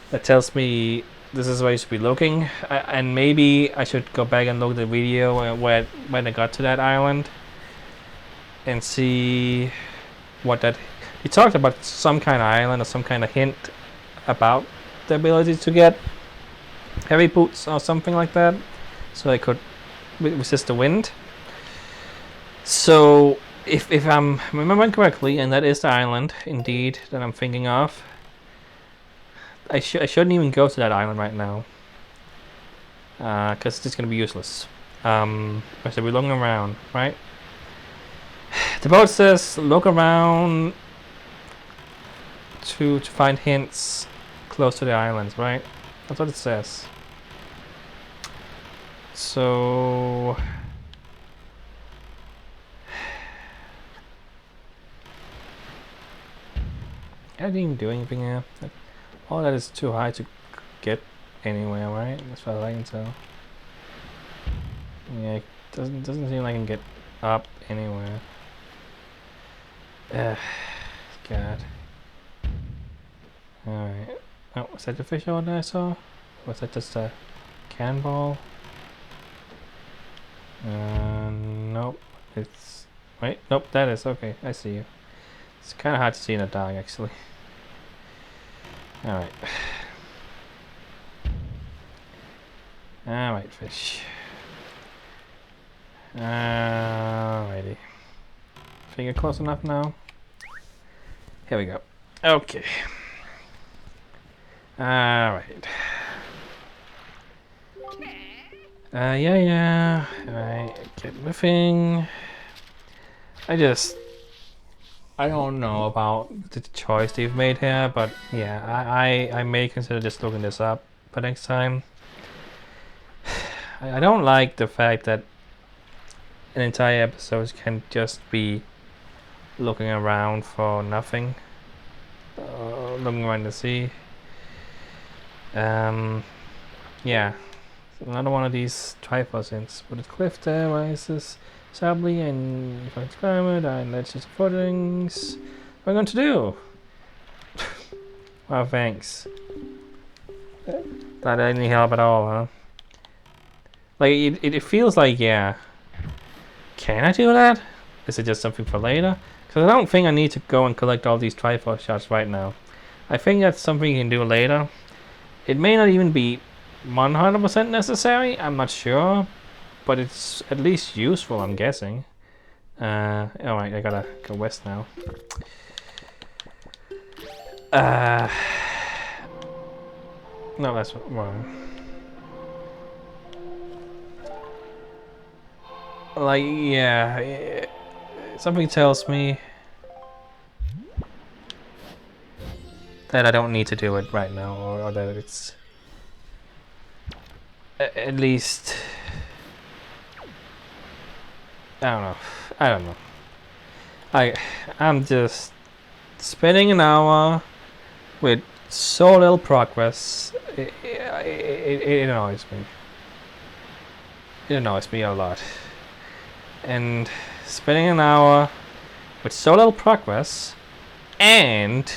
that tells me this is where you should be looking, and maybe I should go back and look at the video when I got to that island and see what that. He talked about some kind of island or some kind of hint about the ability to get heavy boots or something like that, so I could resist the wind. So if I'm remembering correctly, and that is the island indeed that I'm thinking of, I shouldn't even go to that island right now, because it's gonna be useless. I should be looking around, right? The boat says look around to find hints close to the islands, right? That's what it says. So I didn't even do anything here. All that is too high to get anywhere, right? As far as I can tell. Yeah, it doesn't seem like I can get up anywhere. God. Alright. Oh, was that the fish out there I saw? Was that just a cannonball? Nope. It's... Wait, nope, that is. Okay, I see you. It's kind of hard to see in the dark, actually. Alright. Alright, fish. Alrighty. Finger close enough now. Here we go. Okay. Alright. Yeah. Alright, get moving. I don't know about the choice they've made here, but yeah, I may consider just looking this up for next time. I don't like the fact that an entire episode can just be looking around for nothing. Looking around the sea. Yeah. Another one of these Triforce hints. But the cliff there rises sharply and if I climb it, let's just footings. What am I going to do? Wow, thanks. Not any help at all, huh? Like, it feels like, yeah. Can I do that? Is it just something for later? Because I don't think I need to go and collect all these Triforce Charts right now. I think that's something you can do later. It may not even be 100% necessary, I'm not sure. But it's at least useful, I'm guessing. Alright, I gotta go west now. No, that's wrong. Like, yeah, something tells me that I don't need to do it right now, or that it's at least, I don't know. I'm just spending an hour with so little progress. It annoys me. It annoys me a lot. And spending an hour with so little progress and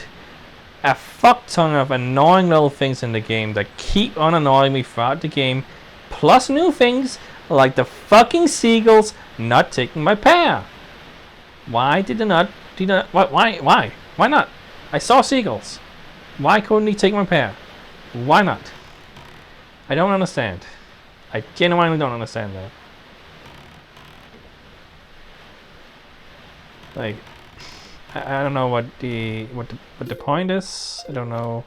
a fuck ton of annoying little things in the game that keep on annoying me throughout the game, plus new things like the fucking seagulls not taking my pear. Why did they not? Why not? I saw seagulls. Why couldn't he take my pear? Why not? I don't understand. I genuinely don't understand that. Like, I don't know what the point is. I don't know.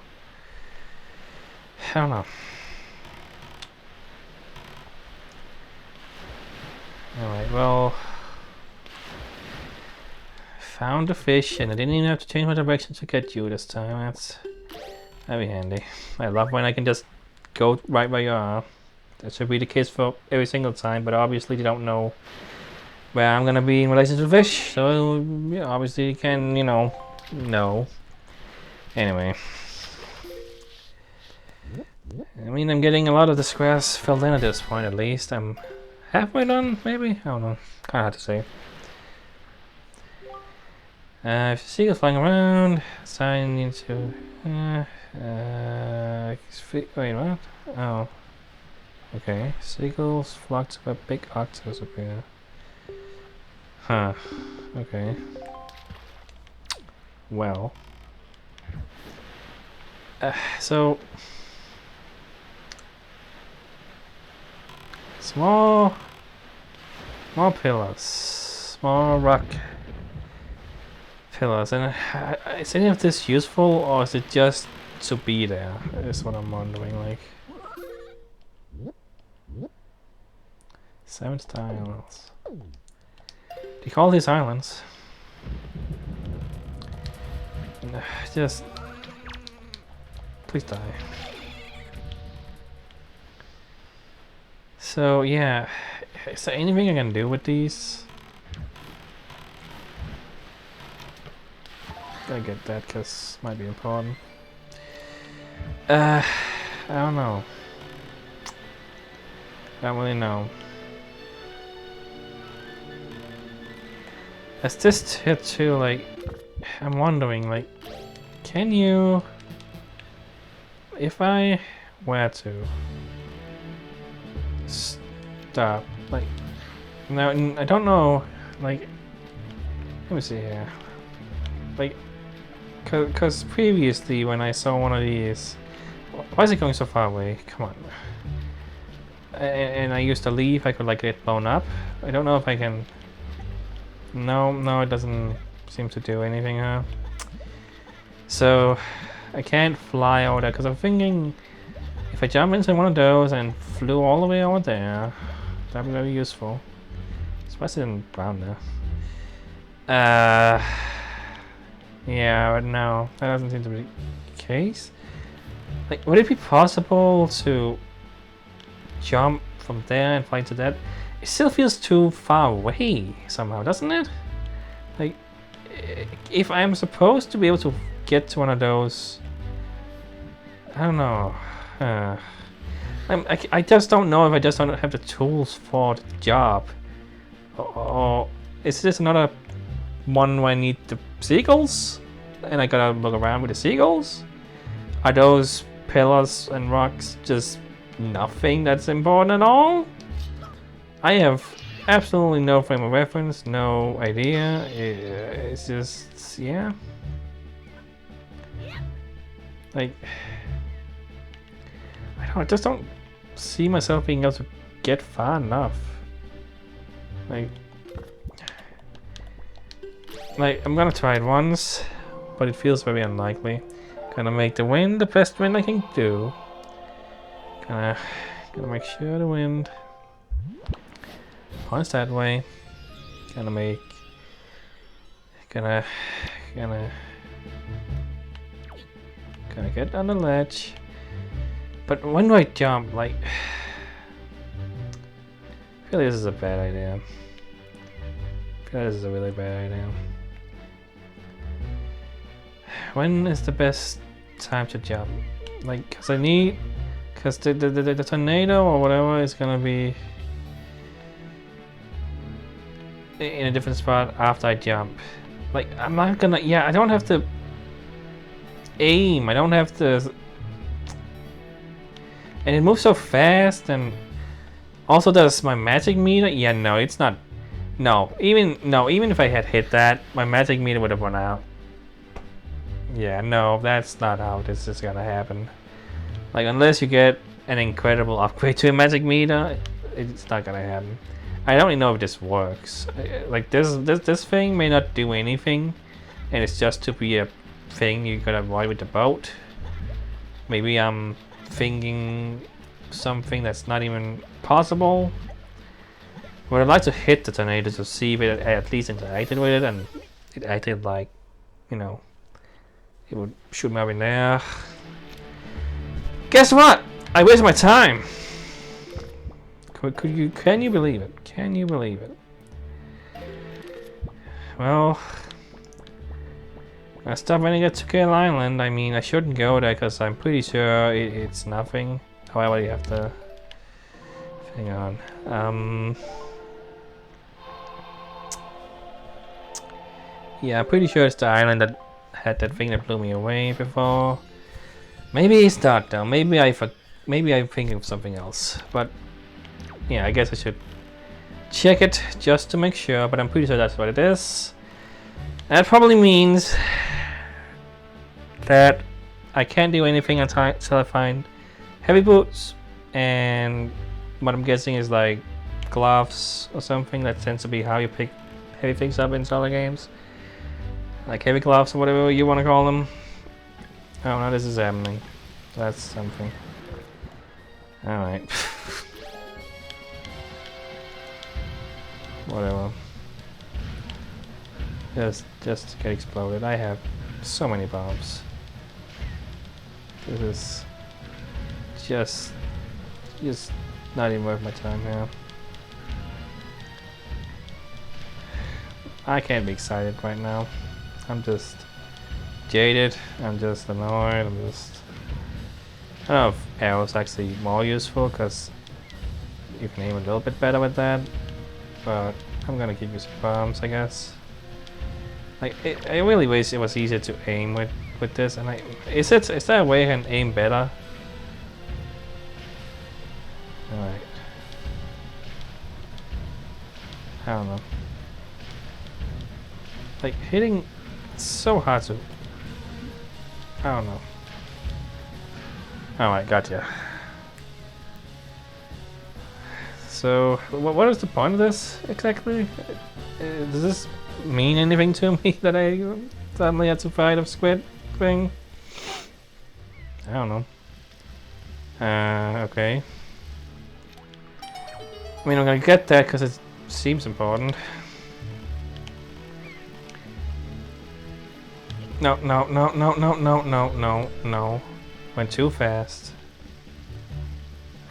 Anyway, well, found the fish, and I didn't even have to change my direction to get you this time. That'd be handy. I love when I can just go right where you are. That should be the case for every single time, but obviously they don't know where I'm gonna be in relation to the fish, so yeah, obviously you can, know. Anyway. I mean, I'm getting a lot of the squares filled in at this point, at least. I'm halfway done, maybe? I don't know. Kinda hard to say. If you see it flying around, sign into... wait, what? Oh. Okay. Seagulls flocked by big octopus appear. Huh. Okay. Well. So... Small pillars. Small rock pillars. And is any of this useful, or is it just to be there? Is what I'm wondering, like. 7-star islands. Do you call these islands? Just... Please die. So, yeah. Is there anything I can do with these? Gotta get that, because might be important. I don't know. I don't really know. As this hit too, like, I'm wondering, like, can you, if I were to stop, like, now, I don't know, like, let me see here, like, cause previously when I saw one of these, why is it going so far away? Come on. And I used to leave, I could, like, get blown up. I don't know if I can. No, it doesn't seem to do anything, huh? So, I can't fly over there, because I'm thinking if I jump into one of those and flew all the way over there, that would be very useful. Especially in down there. Yeah, but no, that doesn't seem to be the case. Like, would it be possible to jump from there and fly to that? It still feels too far away somehow, doesn't it? Like, if I'm supposed to be able to get to one of those, I don't know. I just don't know if I just don't have the tools for the job. Or is this another one where I need the seagulls? And I gotta look around with the seagulls? Are those pillars and rocks just nothing that's important at all? I have absolutely no frame of reference, no idea. It's just, yeah. Like, I just don't see myself being able to get far enough. Like, I'm gonna try it once, but it feels very unlikely. Gonna make the wind the best wind I can do. Gonna make sure the wind points that way. Gonna get on the ledge. But when do I jump? Like, I feel like this is a bad idea. I feel like this is a really bad idea. When is the best time to jump? Like, cause the tornado or whatever is gonna be in a different spot after I jump. Like, I'm not gonna... Yeah, I don't have to aim. I don't have to... And it moves so fast, and... Also, does my magic meter... Yeah, no, it's not... No, even if I had hit that, my magic meter would have run out. Yeah, no, that's not how this is gonna happen. Like, unless you get an incredible upgrade to a magic meter, it's not gonna happen. I don't even know if this works. Like, this thing may not do anything, and it's just to be a thing you gotta avoid with the boat. Maybe I'm thinking something that's not even possible. But I'd like to hit the tornado to see if it at least interacted with it, and it acted like, you know, it would shoot me up in there. Guess what? I wasted my time. Can you believe it? Can you believe it? Well, I stopped when I get to Kale Island. I mean, I shouldn't go there because I'm pretty sure it's nothing. However, you have to... Hang on. Yeah, I'm pretty sure it's the island that had that thing that blew me away before. Maybe it's not though. Maybe I'm thinking of something else. But yeah, I guess I should check it just to make sure. But I'm pretty sure that's what it is. That probably means that I can't do anything until I find heavy boots, and what I'm guessing is like gloves or something. That tends to be how you pick heavy things up in solo games. Like heavy gloves or whatever you want to call them. Oh no, this is happening. That's something. Alright. Whatever. Just get exploded. I have so many bombs. This is just not even worth my time here. I can't be excited right now. I'm just jaded. I'm just annoyed. I don't know if arrows actually more useful because you can aim a little bit better with that. But I'm gonna keep using bombs, I guess. Like I really wish it was easier to aim with this. And is there a way I can aim better? All right. I don't know. Like hitting. It's so hard to... I don't know. Alright, gotcha. So, what is the point of this exactly? Does this mean anything to me that I suddenly had to fight a squid thing? I don't know. Okay. I mean, I'm gonna get that because it seems important. No. Went too fast.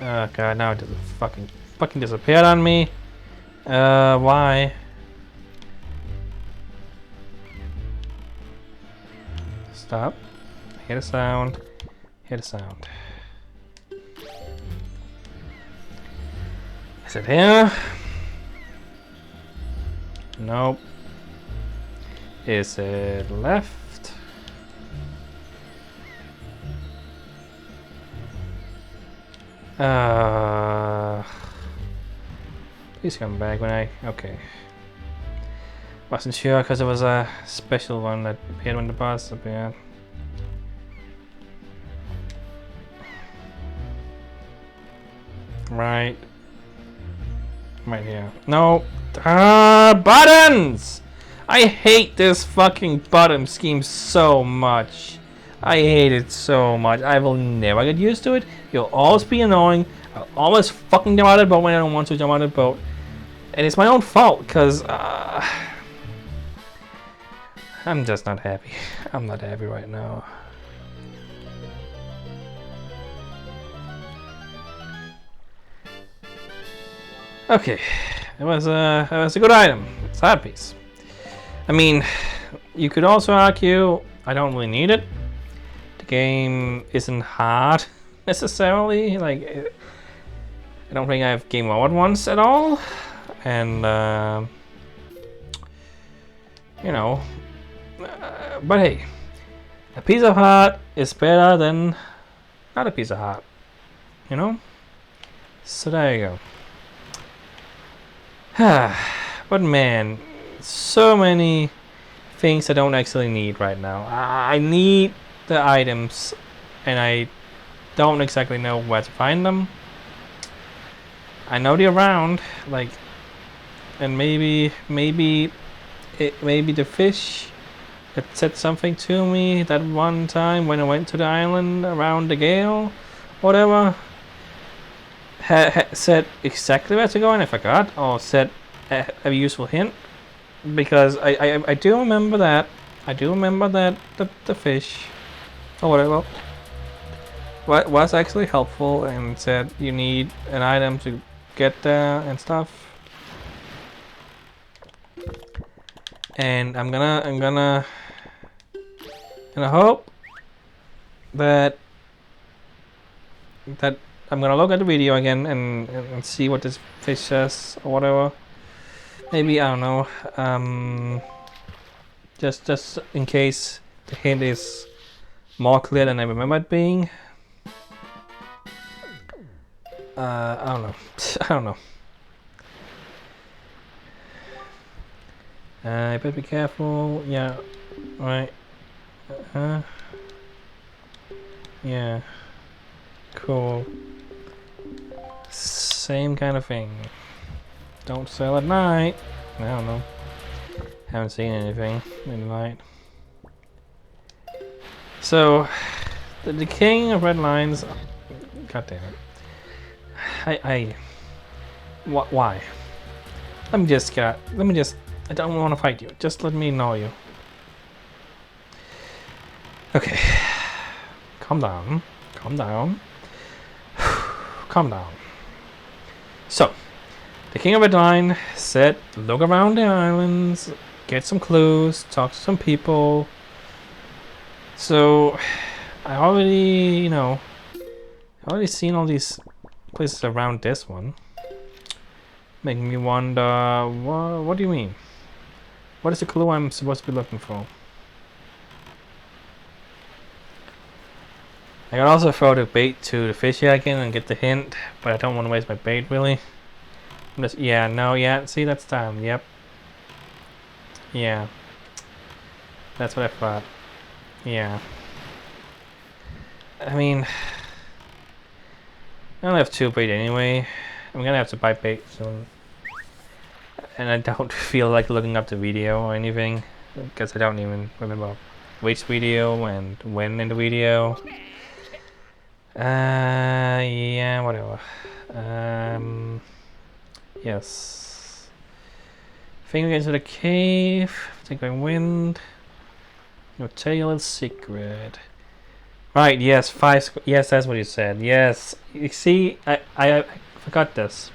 Oh god, now it just fucking disappeared on me. Why? Stop. Hear the sound. Hear the sound. Is it here? Nope. Is it left? Please come back when I... Okay. Wasn't sure because it was a special one that appeared when the boss appeared. Right. Right here. No. Buttons! I hate this fucking button scheme so much. I hate it so much. I will never get used to it. It'll always be annoying. I'll always fucking jump out of the boat when I don't want to jump out of the boat. And it's my own fault, because I'm just not happy. I'm not happy right now. Okay, it was a good item. It's a hard piece. I mean, you could also argue I don't really need it. The game isn't hard necessarily. Like, I don't think I've game over once at all, and You know. But hey, a piece of heart is better than not a piece of heart. You know? So there you go. But man, so many things I don't actually need right now. I need the items, and I don't exactly know where to find them. I know they're around, like, and maybe the fish that said something to me that one time when I went to the island around the gale, whatever, said exactly where to go, and I forgot, or said a useful hint, because I do remember that. I do remember that the fish, or whatever, was actually helpful and said you need an item to get there and stuff. And I'm gonna hope that I'm gonna look at the video again and see what this fish says or whatever. Maybe, I don't know. Just in case the hint is more clear than I remember it being. I don't know. I don't know. I better be careful. Yeah. Right. Yeah. Cool. Same kind of thing. Don't sell at night. I don't know. Haven't seen anything in the night. So, the king of red lines. God damn it. Why? Let me just. I don't want to fight you. Just let me know you. Okay. Calm down. Calm down. Calm down. So, the king of red line said, look around the islands, get some clues, talk to some people. So, I already, already seen all these places around this one. Making me wonder, what do you mean? What is the clue I'm supposed to be looking for? I can also throw the bait to the fish again and get the hint, but I don't want to waste my bait really. I'm just, see, that's time, yep. Yeah. That's what I thought. Yeah. I mean, I only have 2 bait anyway. I'm gonna have to buy bait soon. And I don't feel like looking up the video or anything, because I don't even remember which video and when in the video. Yeah, whatever. Yes. Finger into the cave. Take my wind. Your tail is secret. Right, yes, 5 yes, that's what you said. Yes. You see, I forgot this.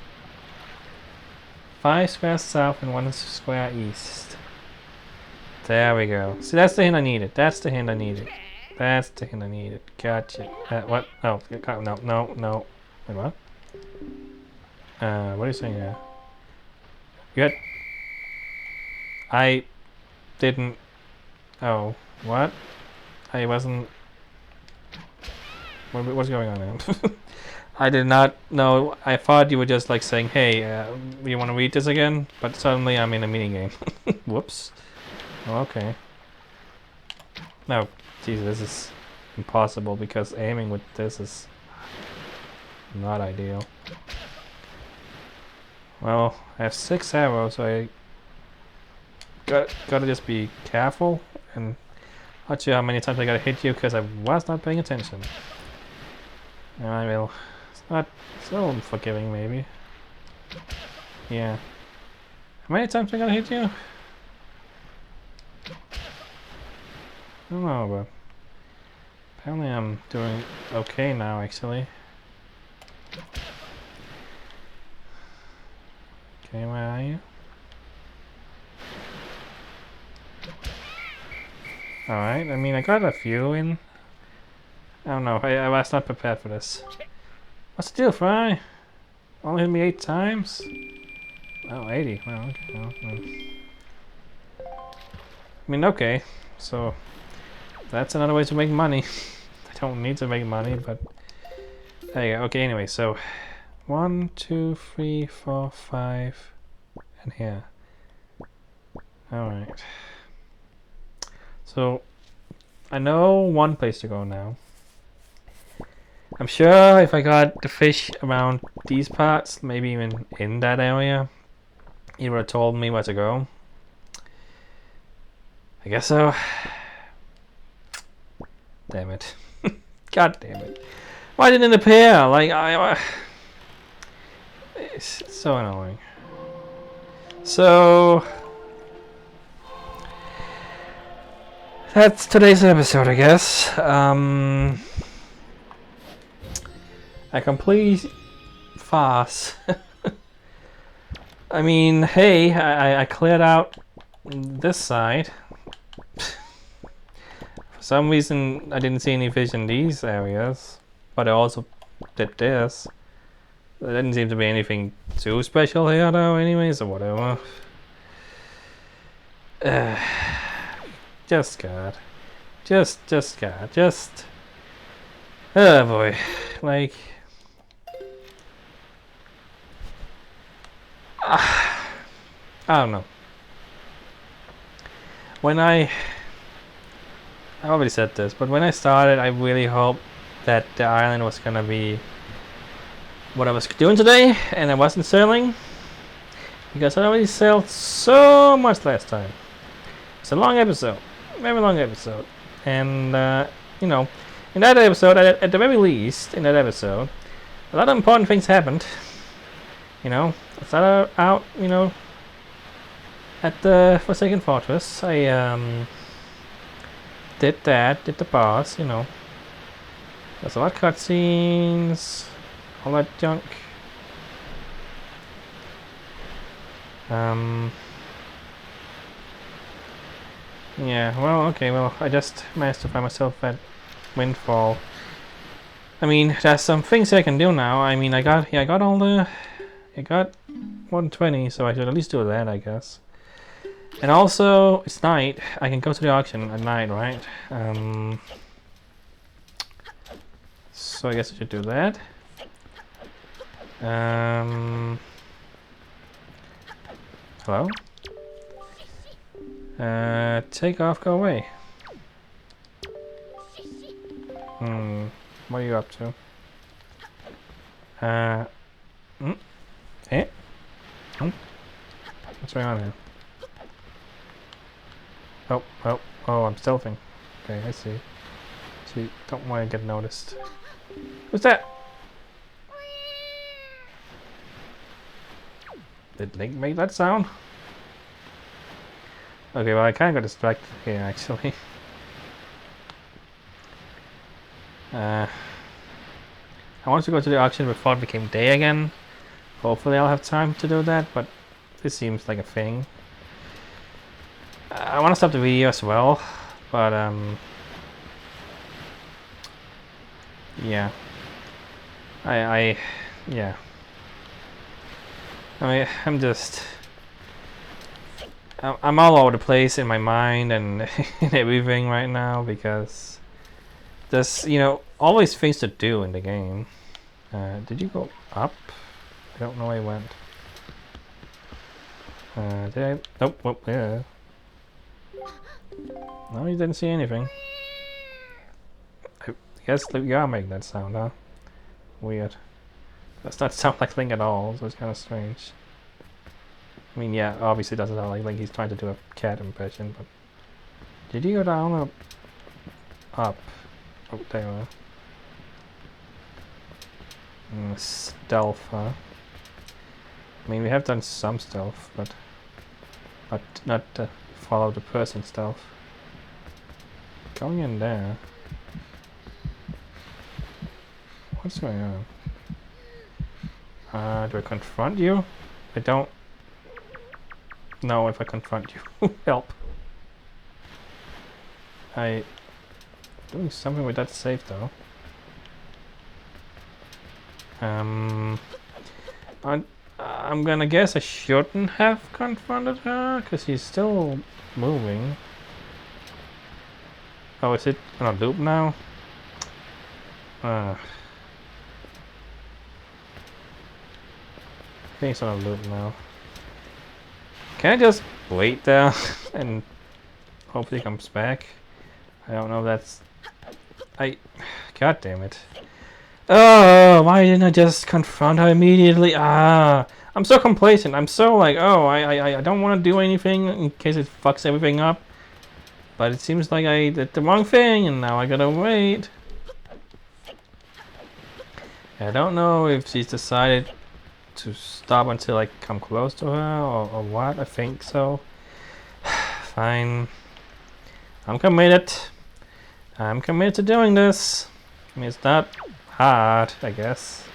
5 squares south and 1 square east. There we go. See, that's the hint I needed. That's the hint I needed. That's the hint I needed. Gotcha. What? Oh, no. Wait, what? What are you saying there? Good. I didn't. Oh, what? I wasn't. What's going on there? I did not know. I thought you were just like saying, "Hey, you want to read this again?" But suddenly I'm in a mini game. Whoops. Oh, okay. No, Jesus, this is impossible because aiming with this is not ideal. Well, I have 6 arrows, so I gotta just be careful and not sure how many times I gotta hit you because I was not paying attention. I will. It's not so forgiving, maybe. Yeah. How many times I gotta hit you? I don't know, but apparently I'm doing okay now, actually. Okay, where are you? Alright, I mean, I got a few in. I don't know, I was not prepared for this. What's the deal, Fry? Only hit me 8 times? Oh, 80. Well, okay. mean, okay, so that's another way to make money. I don't need to make money, but there you go. Okay, anyway, so 1, 2, 3, 4, 5, and here. Alright. So, I know one place to go now. I'm sure if I got the fish around these parts, maybe even in that area, he would have told me where to go. I guess so. Damn it. God damn it. Why didn't it appear? Like, it's so annoying. So... that's today's episode, I guess. A complete farce. I mean, hey, I cleared out this side. For some reason, I didn't see any fish in these areas, but I also did this. There didn't seem to be anything too special here, though, anyways, or whatever. Just God. Just God. Just... oh boy. Like... I don't know. When I already said this, but when I started, I really hoped that the island was gonna be what I was doing today, and I wasn't sailing, because I already sailed so much last time. It's a long episode, very long episode, and you know, in that episode, at the very least, in that episode, a lot of important things happened. You know, I started out, you know, at the Forsaken Fortress. I did that, did the boss, you know. There's a lot of cutscenes, all that junk. Yeah, well, okay, well, I just managed to find myself at Windfall. I mean, there's some things I can do now. I mean, I got all the... I got 120, so I should at least do that, I guess. And also, it's night. I can go to the auction at night, right? So I guess I should do that. Hello? Take off, go away. What are you up to? Eh? What's going on here? Oh, I'm stealthing. Okay, I see. So you don't want to get noticed. Who's that? Did Link make that sound? Okay, well I kinda got distracted here actually. I wanted to go to the auction before it became day again. Hopefully I'll have time to do that, but this seems like a thing. I want to stop the video as well, but yeah. Yeah. I'm just... I'm all over the place in my mind and in everything right now because there's, you know, always things to do in the game. Did you go up? I don't know where I went. Did I? Nope, yeah. No, you didn't see anything. I guess you gotta make that sound, huh? Weird. Does not sound like Link at all, so it's kind of strange. I mean, yeah, obviously it doesn't sound like Link. He's trying to do a cat impression, but... did you go down or up? Oh, there you are. Stealth, huh? I mean, we have done some stealth, but not follow the person stealth. Going in there. What's going on? Do I confront you? I don't know if I confront you. Help. Doing something with that safe though. I'm gonna guess I shouldn't have confronted her because she's still moving. Oh, is it on a loop now? I think it's on a loop now. Can I just wait there and hopefully it comes back? I don't know if that's... God damn it. Oh, why didn't I just confront her immediately? Ah, I'm so complacent. I'm so like, oh, I don't want to do anything in case it fucks everything up. But it seems like I did the wrong thing and now I gotta wait. I don't know if she's decided to stop until I come close to her or what. I think so. Fine. I'm committed. I'm committed to doing this. I mean, it's not hard, I guess.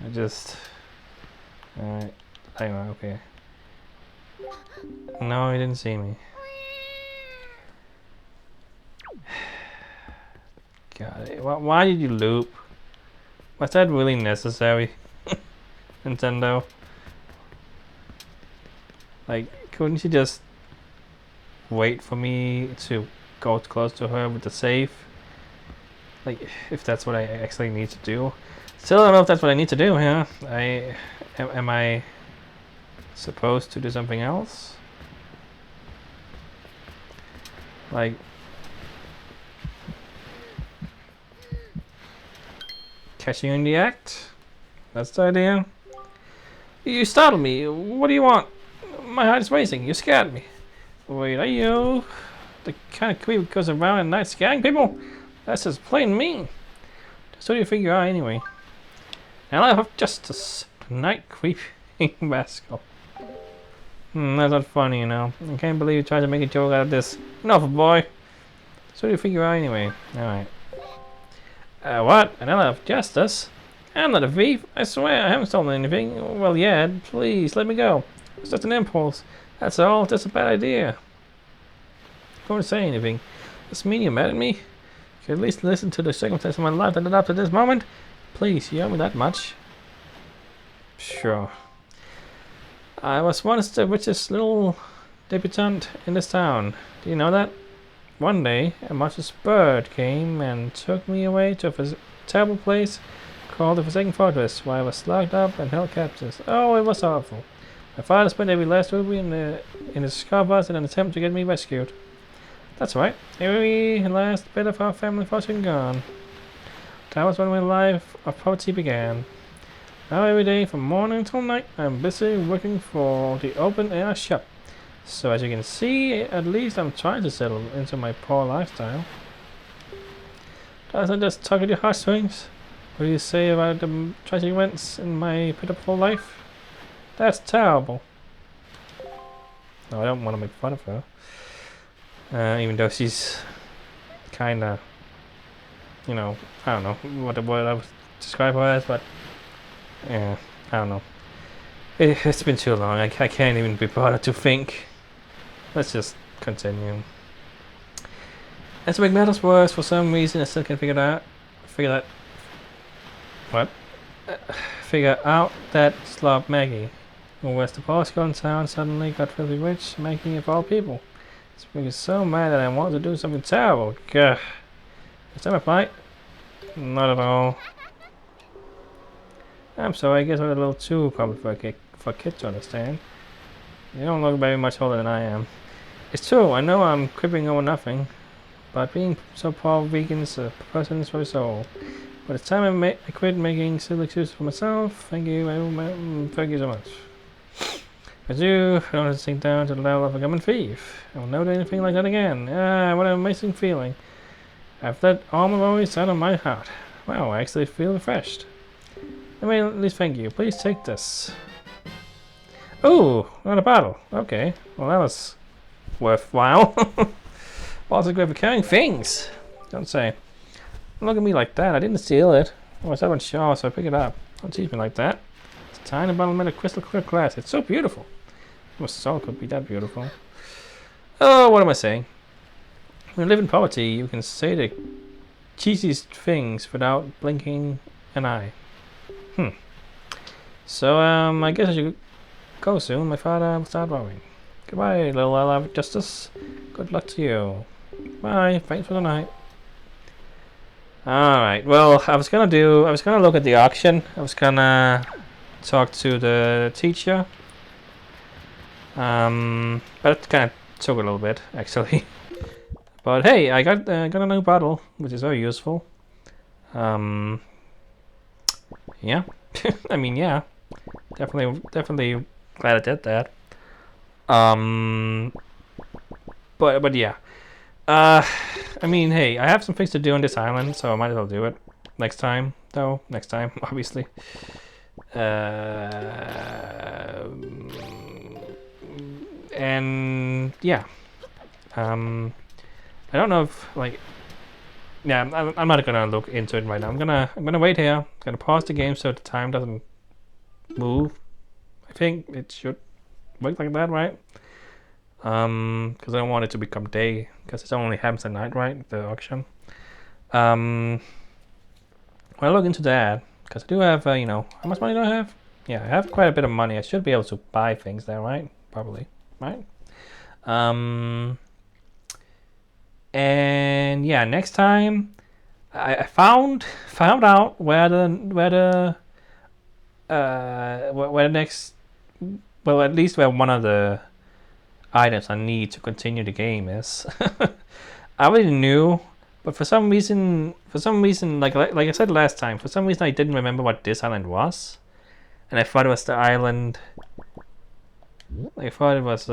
I just... Alright. Anyway, okay. No, he didn't see me. God, why did you loop? Was that really necessary? Nintendo? Like, couldn't you just wait for me to go close to her with the save? Like, if that's what I actually need to do. Still don't know if that's what I need to do here. Am I supposed to do something else? Like... Catching in the act? That's the idea? You startled me. What do you want? My heart is racing. You scared me. Wait, are you the kind of creep who goes around at night scaring people? That's just plain mean. So do you figure out anyway? And I have justice. Night creeping rascal. That's not funny, you know. I can't believe you tried to make a joke out of this. Enough, boy. So do you figure out anyway? Alright. What? An element of justice? I'm not a thief. I swear I haven't stolen anything. Well, yeah, please let me go. It's just an impulse. That's all. Just a bad idea. Don't say anything. Does this mean you're mad at me? You could at least listen to the circumstances of my life that led up to this moment. Please, you owe me that much. Sure. I was once the richest little debutante in this town. Do you know that? One day, a monstrous bird came and took me away to a terrible place called the Forsaken Fortress, where I was locked up and held captive. Oh, it was awful. My father spent every last ruby in his coffers in an attempt to get me rescued. That's right, every last bit of our family fortune gone. That was when my life of poverty began. Now every day, from morning till night, I'm busy working for the open-air shop. So as you can see, at least I'm trying to settle into my poor lifestyle. Doesn't just tug at your heartstrings? What do you say about the tragic events in my pitiful life? That's terrible. No, I don't want to make fun of her. Even though she's kinda, you know, I don't know what the word I would describe her as, but yeah, I don't know. It's been too long. I can't even be bothered to think. Let's just continue. And to make matters worse, for some reason I still can't figure out that slob Maggie, who was the boss girl in town, suddenly got filthy rich, making it for all people. It's making me so mad that I want to do something terrible. Gah. Is that my plight? Not at all. I'm sorry, I guess I'm a little too complicated for a kid to understand. You don't look very much older than I am. It's true, I know I'm crippling over nothing, but being so poor weakens a person's very soul. But it's time I quit making silly excuses for myself. Thank you so much. As you, I don't have to sink down to the level of a common thief. I will never do anything like that again. Ah, what an amazing feeling. I've let all my worries out of my heart. Wow, I actually feel refreshed. Let me at least thank you. Please take this. Oh, not a bottle. Okay, well that was worthwhile. Also great for carrying things. Don't say. Don't look at me like that. I didn't steal it. I was up on Shaw, so I picked it up. Don't tease me like that. It's a tiny bottle made of crystal clear glass. It's so beautiful. Well, salt could be that beautiful. Oh, what am I saying? When you live in poverty, you can say the cheesiest things without blinking an eye. So, I guess I should go soon. My father will start worrying. Goodbye, little Ella of Justice. Good luck to you. Bye. Thanks for the night. Alright, well, I was gonna look at the auction. I was gonna talk to the teacher. But it kind of took a little bit, actually. But hey, I got a new bottle, which is very useful. Yeah. I mean, yeah. Definitely glad I did that. But yeah. I mean, hey, I have some things to do on this island, so I might as well do it. Next time, though. Next time, obviously. And yeah. I don't know if like. Yeah, I'm not gonna look into it right now. I'm gonna wait here. I'm gonna pause the game so the time doesn't move. I think it should work like that, right? Because I don't want it to become day, because it only happens at night, right? The auction. I'll look into that, because I do have, you know, how much money do I have? Yeah, I have quite a bit of money. I should be able to buy things there, right? Probably, right? And yeah, next time I found out where the next, well, at least where one of the items I need to continue the game is. I already knew, but for some reason, like I said last time, for some reason I didn't remember what this island was, and I thought it was the island. I thought it was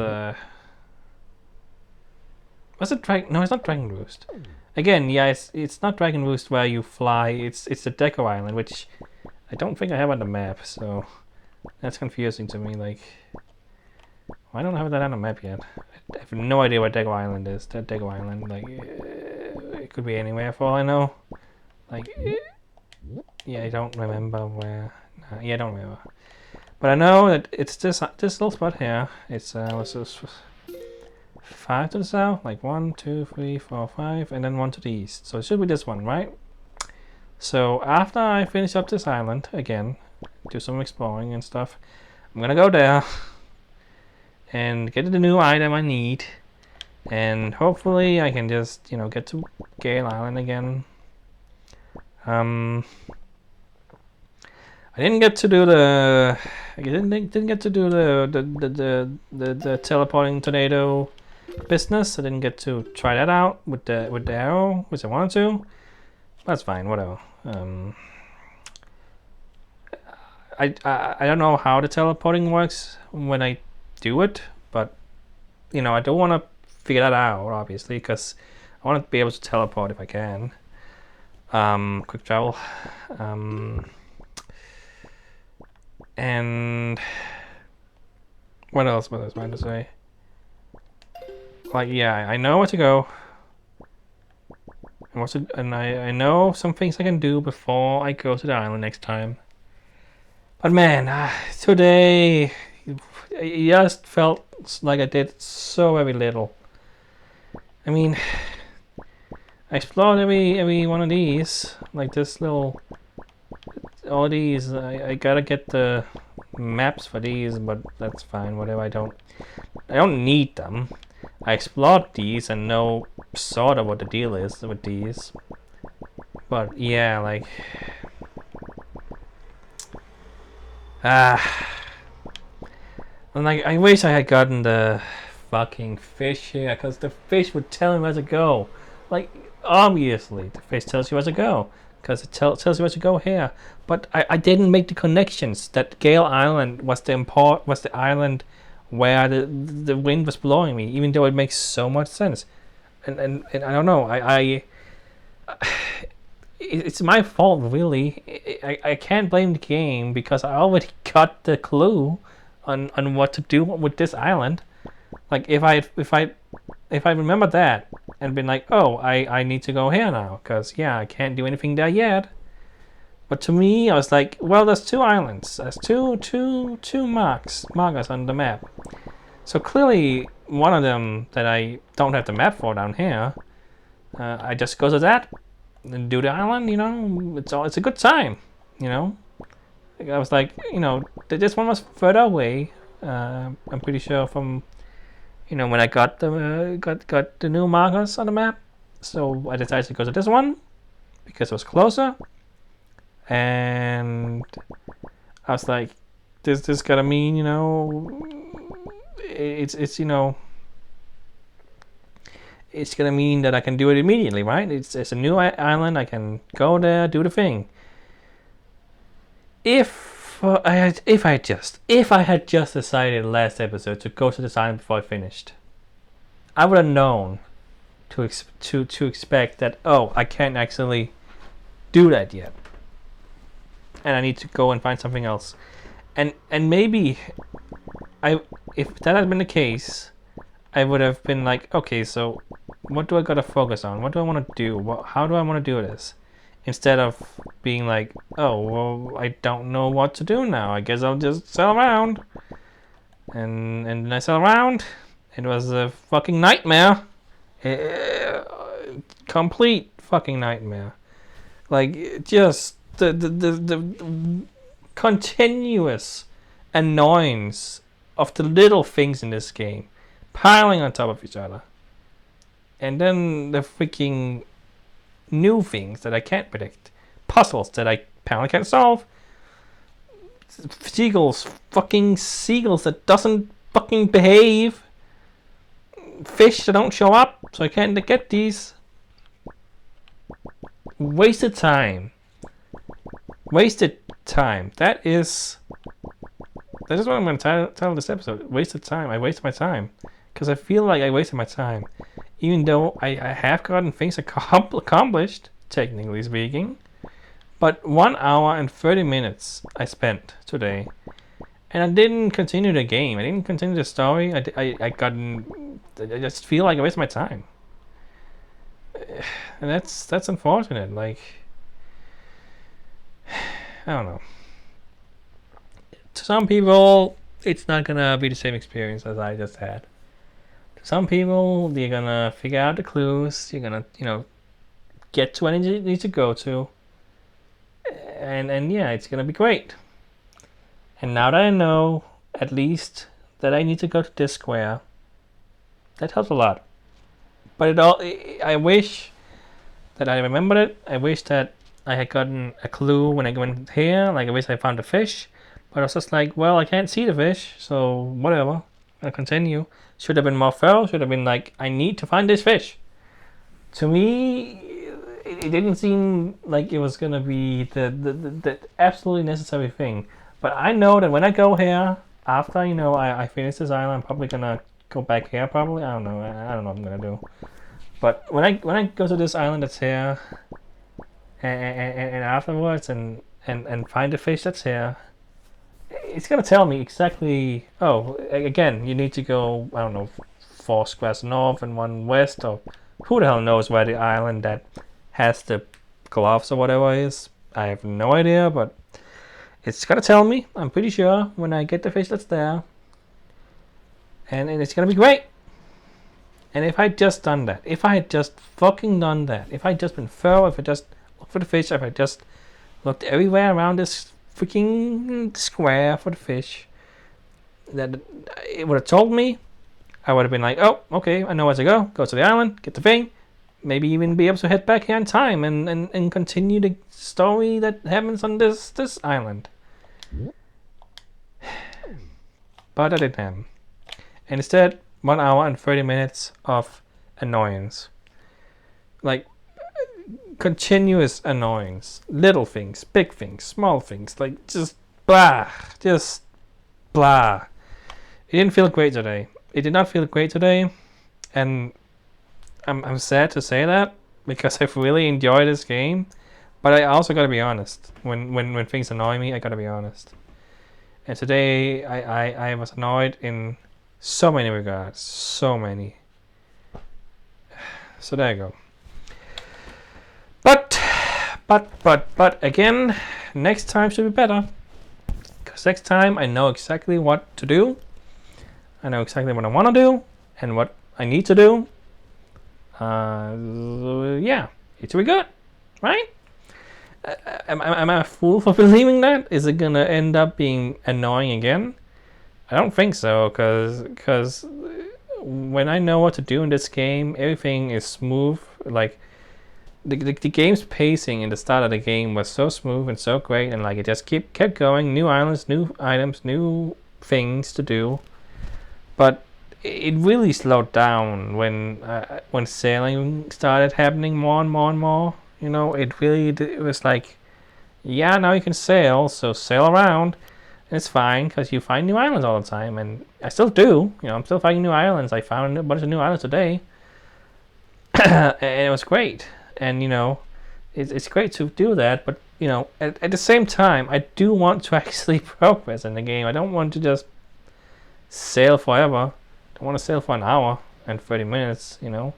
was it Dragon? No, it's not Dragon Roost. Again, yeah, it's not Dragon Roost where you fly. It's the Deco Island, which I don't think I have on the map. So that's confusing to me. Like, why don't I have that on the map yet? I have no idea what Deco Island is. That Deco Island, like, it could be anywhere for all I know. Like, yeah, I don't remember where. Nah, yeah, I don't remember. But I know that it's this little spot here. It's what's this? 5 to the south, like 1, 2, 3, 4, 5, and then 1 to the east. So it should be this one, right? So after I finish up this island again, do some exploring and stuff, I'm gonna go there and get the new item I need, and hopefully I can just, you know, get to Gale Island again. I didn't get to do the teleporting tornado business. I didn't get to try that out with the arrow, which I wanted to. That's fine, whatever. I don't know how the teleporting works when I do it, but you know, I don't want to figure that out, obviously, because I want to be able to teleport if I can. Quick travel. And what else was I trying to say? Like, yeah, I know where to go. And I know some things I can do before I go to the island next time. But man, today it just felt like I did so very little. I mean, I explored every one of these, like this little, all these. I gotta get the maps for these, but that's fine. Whatever. I don't need them. I explored these and know sort of what the deal is with these. But yeah, like, and like, I wish I had gotten the fucking fish here, because the fish would tell me where to go. Like, obviously, the fish tells you where to go, because it tells you where to go here. But I didn't make the connections that Gale Island was the island where the wind was blowing me, even though it makes so much sense. And I don't know, it's my fault, really. I can't blame the game, because I already got the clue on what to do with this island. Like, if I remember that and been like, oh, I need to go here now, because yeah, I can't do anything there yet. But to me, I was like, well, there's 2 islands. There's two markers on the map. So clearly, one of them that I don't have the map for down here, I just go to that and do the island. You know, it's a good time. You know, I was like, you know, this one was further away. I'm pretty sure from you know, when I got the new markers on the map. So I decided to go to this one because it was closer, and I was like, this gotta mean, you know, it's you know, it's gonna mean that I can do it immediately, right? It's a new island. I can go there, do the thing. If I had just decided last episode to go to this island before I finished, I would have known to expect that. Oh, I can't actually do that yet, and I need to go and find something else. And maybe if that had been the case, I would have been like, okay, so what do I gotta focus on? What do I want to do? How do I want to do this? Instead of being like, oh, well, I don't know what to do now. I guess I'll just sail around. And then I sail around. It was a fucking nightmare. Complete fucking nightmare. Like, just the continuous annoyance of the little things in this game piling on top of each other. And then the freaking new things that I can't predict. Puzzles that I apparently can't solve. Fucking seagulls that doesn't fucking behave. Fish that don't show up, so I can't get these. Wasted time. That is what I'm going to title this episode. Wasted time. I wasted my time. Because I feel like I wasted my time. Even though I have gotten things accomplished, technically speaking. But 1 hour and 30 minutes I spent today. And I didn't continue the game. I didn't continue the story. I just feel like I wasted my time. And that's unfortunate. Like, I don't know. To some people, it's not gonna be the same experience as I just had. To some people, they're gonna figure out the clues. You're gonna, you know, get to where you need to go to. And yeah, it's gonna be great. And now that I know, at least, that I need to go to this square, that helps a lot. But I wish that I remembered it. I wish that I had gotten a clue when I went here. Like, I wish I found the fish. But I was just like, well, I can't see the fish, so whatever. I'll continue. Should have been more thorough. Should have been like, I need to find this fish. To me, it didn't seem like it was gonna be the absolutely necessary thing. But I know that when I go here, after, you know, I finish this island, I'm probably gonna go back here. Probably, I don't know what I'm gonna do. But when I go to this island that's here, and afterwards and find the fish that's here, it's gonna tell me exactly. Oh, again, you need to go, I don't know, 4 squares north and 1 west, or who the hell knows where the island that has the gloves or whatever is. I have no idea, but it's gonna tell me, I'm pretty sure, when I get the fish that's there. And it's gonna be great. And if I had just done that, if I had just fucking done that, if I had just been thorough, if I just looked for the fish, if I just looked everywhere around this freaking square for the fish, that it would have told me, I would have been like, oh, okay, I know where to go to the island, get the thing, maybe even be able to head back here in time and continue the story that happens on this island. But that didn't happen. And instead, 1 hour and 30 minutes of annoyance. Like, continuous annoyance. Little things, big things, small things. Like, just blah. Just blah. It didn't feel great today. It did not feel great today. And I'm sad to say that, because I've really enjoyed this game. But I also gotta be honest. When things annoy me, I gotta be honest. And today, I was annoyed in so many regards. So many. So there you go. But again, next time should be better. Because next time I know exactly what to do. I know exactly what I want to do. And what I need to do. Yeah, it should be good. Right? Am I a fool for believing that? Is it gonna end up being annoying again? I don't think so, because when I know what to do in this game, everything is smooth. Like the game's pacing in the start of the game was so smooth and so great, and like it just kept going, new islands, new items, new things to do. But it really slowed down when sailing started happening more and more and more. You know, it was like, yeah, now you can sail, so sail around. And it's fine because you find new islands all the time, and I still do. You know, I'm still finding new islands. I found a bunch of new islands today, and it was great. And you know, it's great to do that. But you know, at the same time, I do want to actually progress in the game. I don't want to just sail forever. I want to sail for an hour and 30 minutes. You know,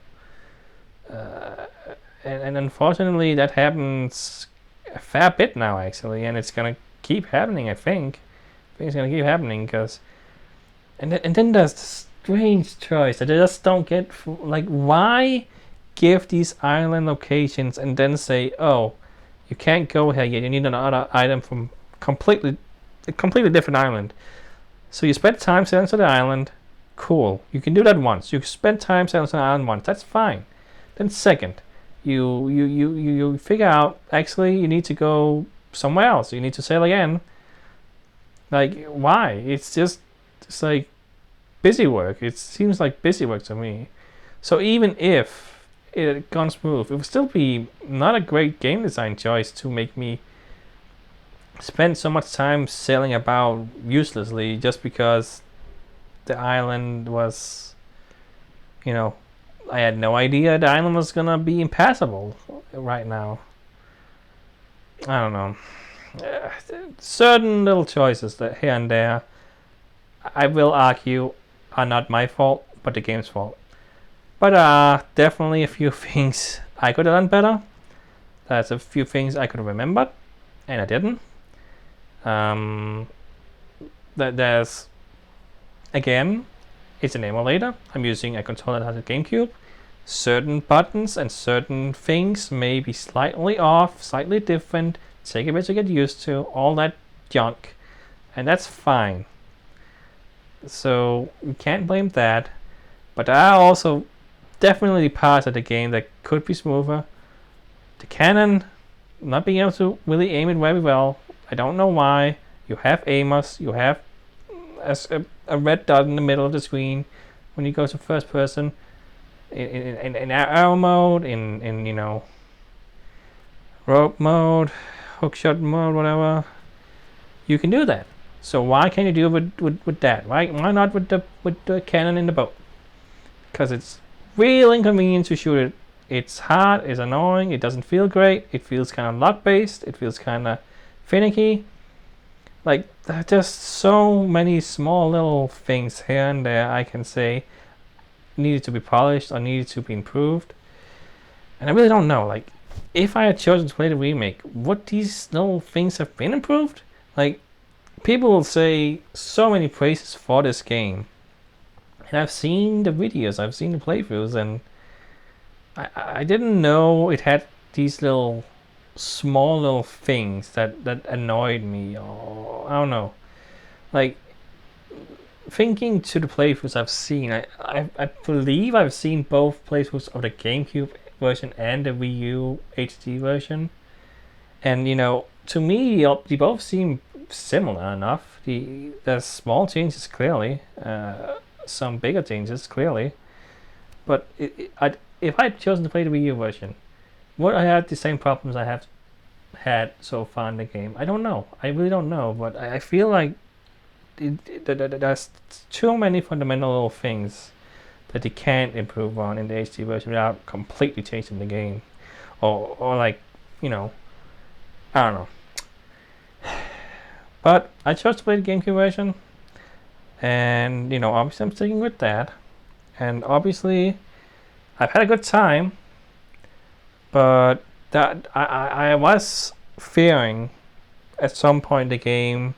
and unfortunately, that happens a fair bit now actually, and it's gonna keep happening. I think it's gonna keep happening because, and then there's the strange choice that I just don't get. Like, why give these island locations and then say, oh, you can't go here yet. You need another item from a completely different island. So you spend time sailing to the island. Cool. You can do that once. You spend time sailing to the island once. That's fine. Then second, you figure out actually you need to go somewhere else. You need to sail again. Like, why? It's like busy work. It seems like busy work to me. So even if it had gone smooth, it would still be not a great game design choice to make me spend so much time sailing about uselessly just because the island was, you know, I had no idea the island was gonna be impassable right now. I don't know. Certain little choices that here and there, I will argue, are not my fault, but the game's fault. But definitely a few things I could have done better. There's a few things I could have remembered, and I didn't. There's, again, it's an emulator. I'm using a controller that has a GameCube. Certain buttons and certain things may be slightly off, slightly different. Take a bit to get used to, all that junk, and that's fine. So you can't blame that. But there are also definitely parts of the game that could be smoother. The cannon, not being able to really aim it very well. I don't know why. You have aimers, you have a red dot in the middle of the screen when you go to first person. In arrow mode, in you know, rope mode, hookshot mode, whatever, you can do that. So why can't you do it with that? Why not with the cannon in the boat? Because it's real inconvenient to shoot it. It's hard, it's annoying, it doesn't feel great, it feels kind of luck based, it feels kind of finicky. Like, there are just so many small little things here and there I can say needed to be polished or needed to be improved. And I really don't know, like, if I had chosen to play the remake, would these little things have been improved? Like, people will say so many praises for this game. And I've seen the videos, I've seen the playthroughs, and I didn't know it had these little small little things that annoyed me, or I don't know. Like, thinking to the playthroughs I've seen, I believe I've seen both playthroughs of the GameCube version and the Wii U HD version, and you know, to me they both seem similar enough. There's small changes clearly, some bigger changes clearly, but if I'd chosen to play the Wii U version, would I have the same problems I have had so far in the game? I don't know. I really don't know, but I feel like there's too many fundamental little things that they can't improve on in the HD version without completely changing the game, or like, you know, I don't know. But I chose to play the GameCube version, and you know, obviously I'm sticking with that, and obviously I've had a good time, but that I was fearing at some point the game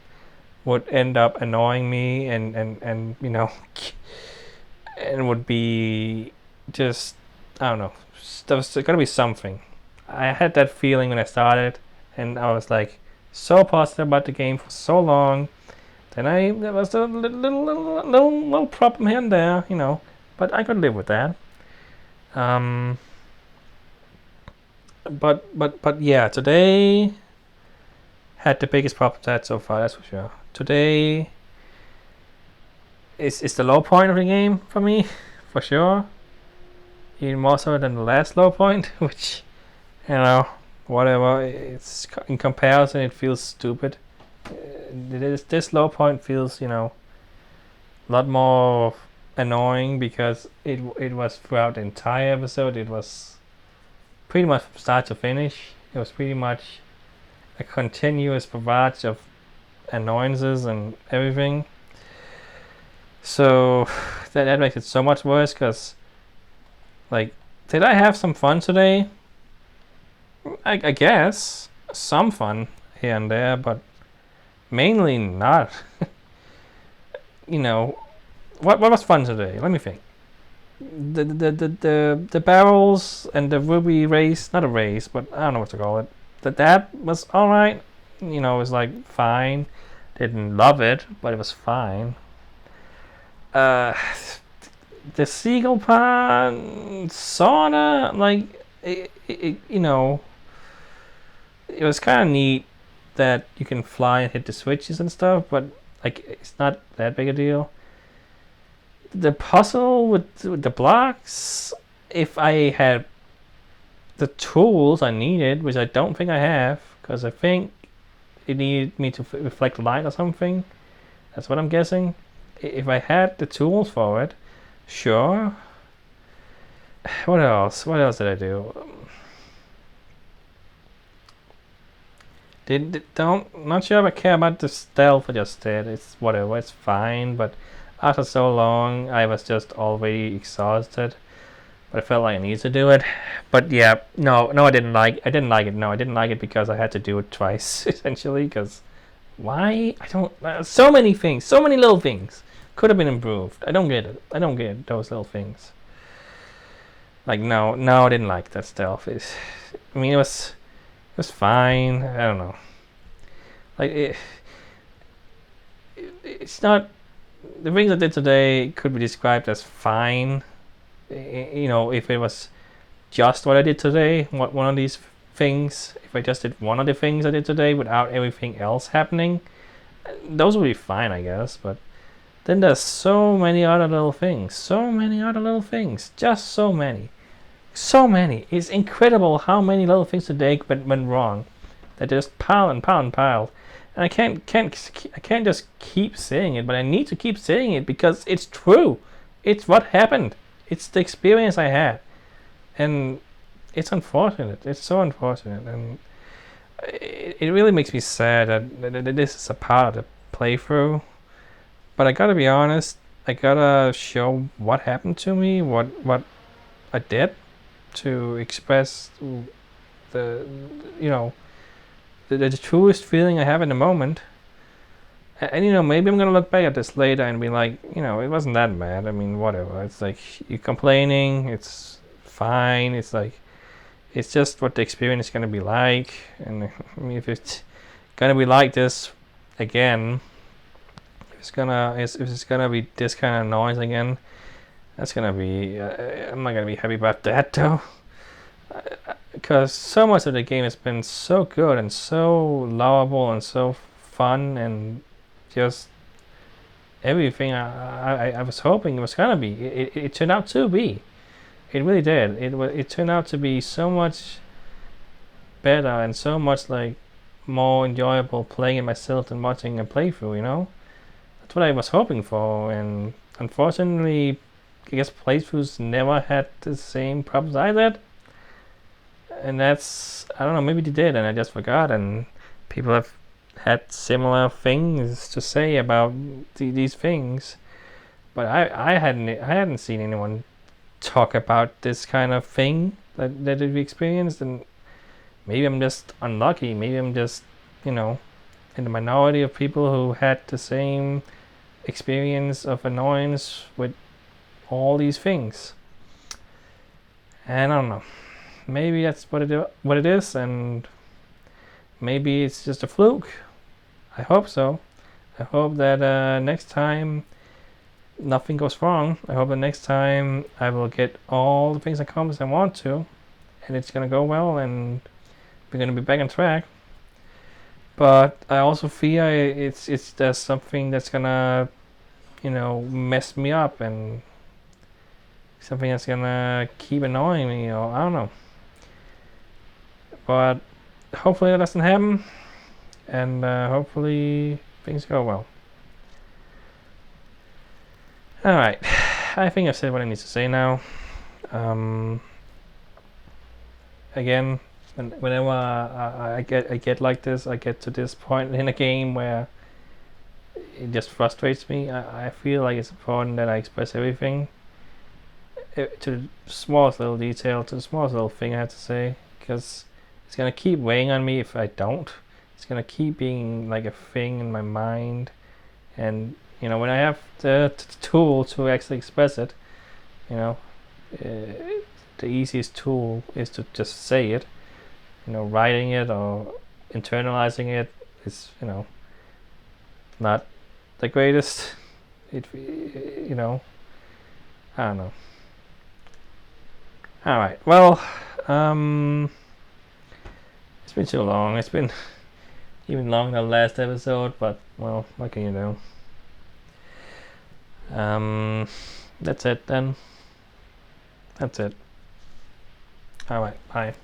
would end up annoying me, and you know, and would be just, I don't know, there was gonna be something. I had that feeling when I started, and I was like so positive about the game for so long. Then there was a little problem here and there, you know, but I could live with that. But yeah, today had the biggest problem that so far. That's for sure. Today is the low point of the game for me, for sure. Even more so than the last low point, which, whatever. It's in comparison, it feels stupid. This low point feels, a lot more annoying because it was throughout the entire episode. It was pretty much from start to finish. It was pretty much a continuous barrage of annoyances and everything. So that makes it so much worse because, like, did I have some fun today? I guess some fun here and there, but mainly not. What was fun today? Let me think. The barrels and the ruby race, not a race, but I don't know what to call it. That was alright. It was like fine. Didn't love it, but it was fine. The seagull pond, sorta like it was kind of neat that you can fly and hit the switches and stuff, but like it's not that big a deal. The puzzle with the blocks, if I had the tools I needed, which I don't think I have, because I think it needed me to reflect light or something. That's what I'm guessing. If I had the tools for it, sure. What else? What else did I do? Not sure if I care about the stealth I just did. It's whatever. It's fine, but after so long, I was just already exhausted. But I felt like I needed to do it. But yeah, no, I didn't like it. No, I didn't like it because I had to do it twice, essentially. Because why? I don't. So many things, so many little things could have been improved. I don't get it. I don't get those little things. Like no, I didn't like that stealth. It was fine. I don't know. Like it's not. The things I did today could be described as fine. If it was just what I did today, one of these things, if I just did one of the things I did today without everything else happening, those would be fine, I guess. But then there's so many other little things, just so many. It's incredible how many little things today went wrong. They just pile and pile and pile. And I can't just keep saying it, but I need to keep saying it because it's true. It's what happened. It's the experience I had, and it's unfortunate. It's so unfortunate, and it really makes me sad that this is a part of the playthrough. But I gotta be honest. I gotta show what happened to me, what I did to express the the truest feeling I have in the moment. And maybe I'm gonna look back at this later and be like, it wasn't that bad. I mean, whatever. It's like you're complaining. It's fine. It's like it's just what the experience is gonna be like. And I mean, if it's gonna be like this again, if it's gonna be this kind of noise again, that's gonna be. I'm not gonna be happy about that though. Because so much of the game has been so good and so lovable and so fun and just everything I was hoping it was gonna be. It turned out to be. It really did. It turned out to be so much better and so much like more enjoyable playing it myself than watching a playthrough. That's what I was hoping for, and unfortunately I guess playthroughs never had the same problems I did. And that's, I don't know, maybe they did and I just forgot, and people have had similar things to say about these things, but I hadn't seen anyone talk about this kind of thing that we experienced. And maybe I'm just unlucky. Maybe I'm just in the minority of people who had the same experience of annoyance with all these things. And I don't know. Maybe that's what it is, and maybe it's just a fluke. I hope so. I hope that next time nothing goes wrong. I hope the next time I will get all the things accomplished I want to, and it's gonna go well, and we're gonna be back on track. But I also fear it's there's something that's gonna, mess me up, and something that's gonna keep annoying me, or I don't know. But hopefully that doesn't happen, and hopefully things go well. Alright, I think I've said what I need to say now. Again, whenever I get like this, I get to this point in a game where it just frustrates me. I feel like it's important that I express everything to the smallest little detail, to the smallest little thing I have to say, because it's gonna keep weighing on me if I don't. It's gonna keep being like a thing in my mind, and when I have the tool to actually express it, uh, the easiest tool is to just say it. Writing it or internalizing it is, not the greatest. I don't know. All right. Well, it's been too long. It's been even longer than last episode, but well, what can you do? That's it then. That's it. All right. Bye.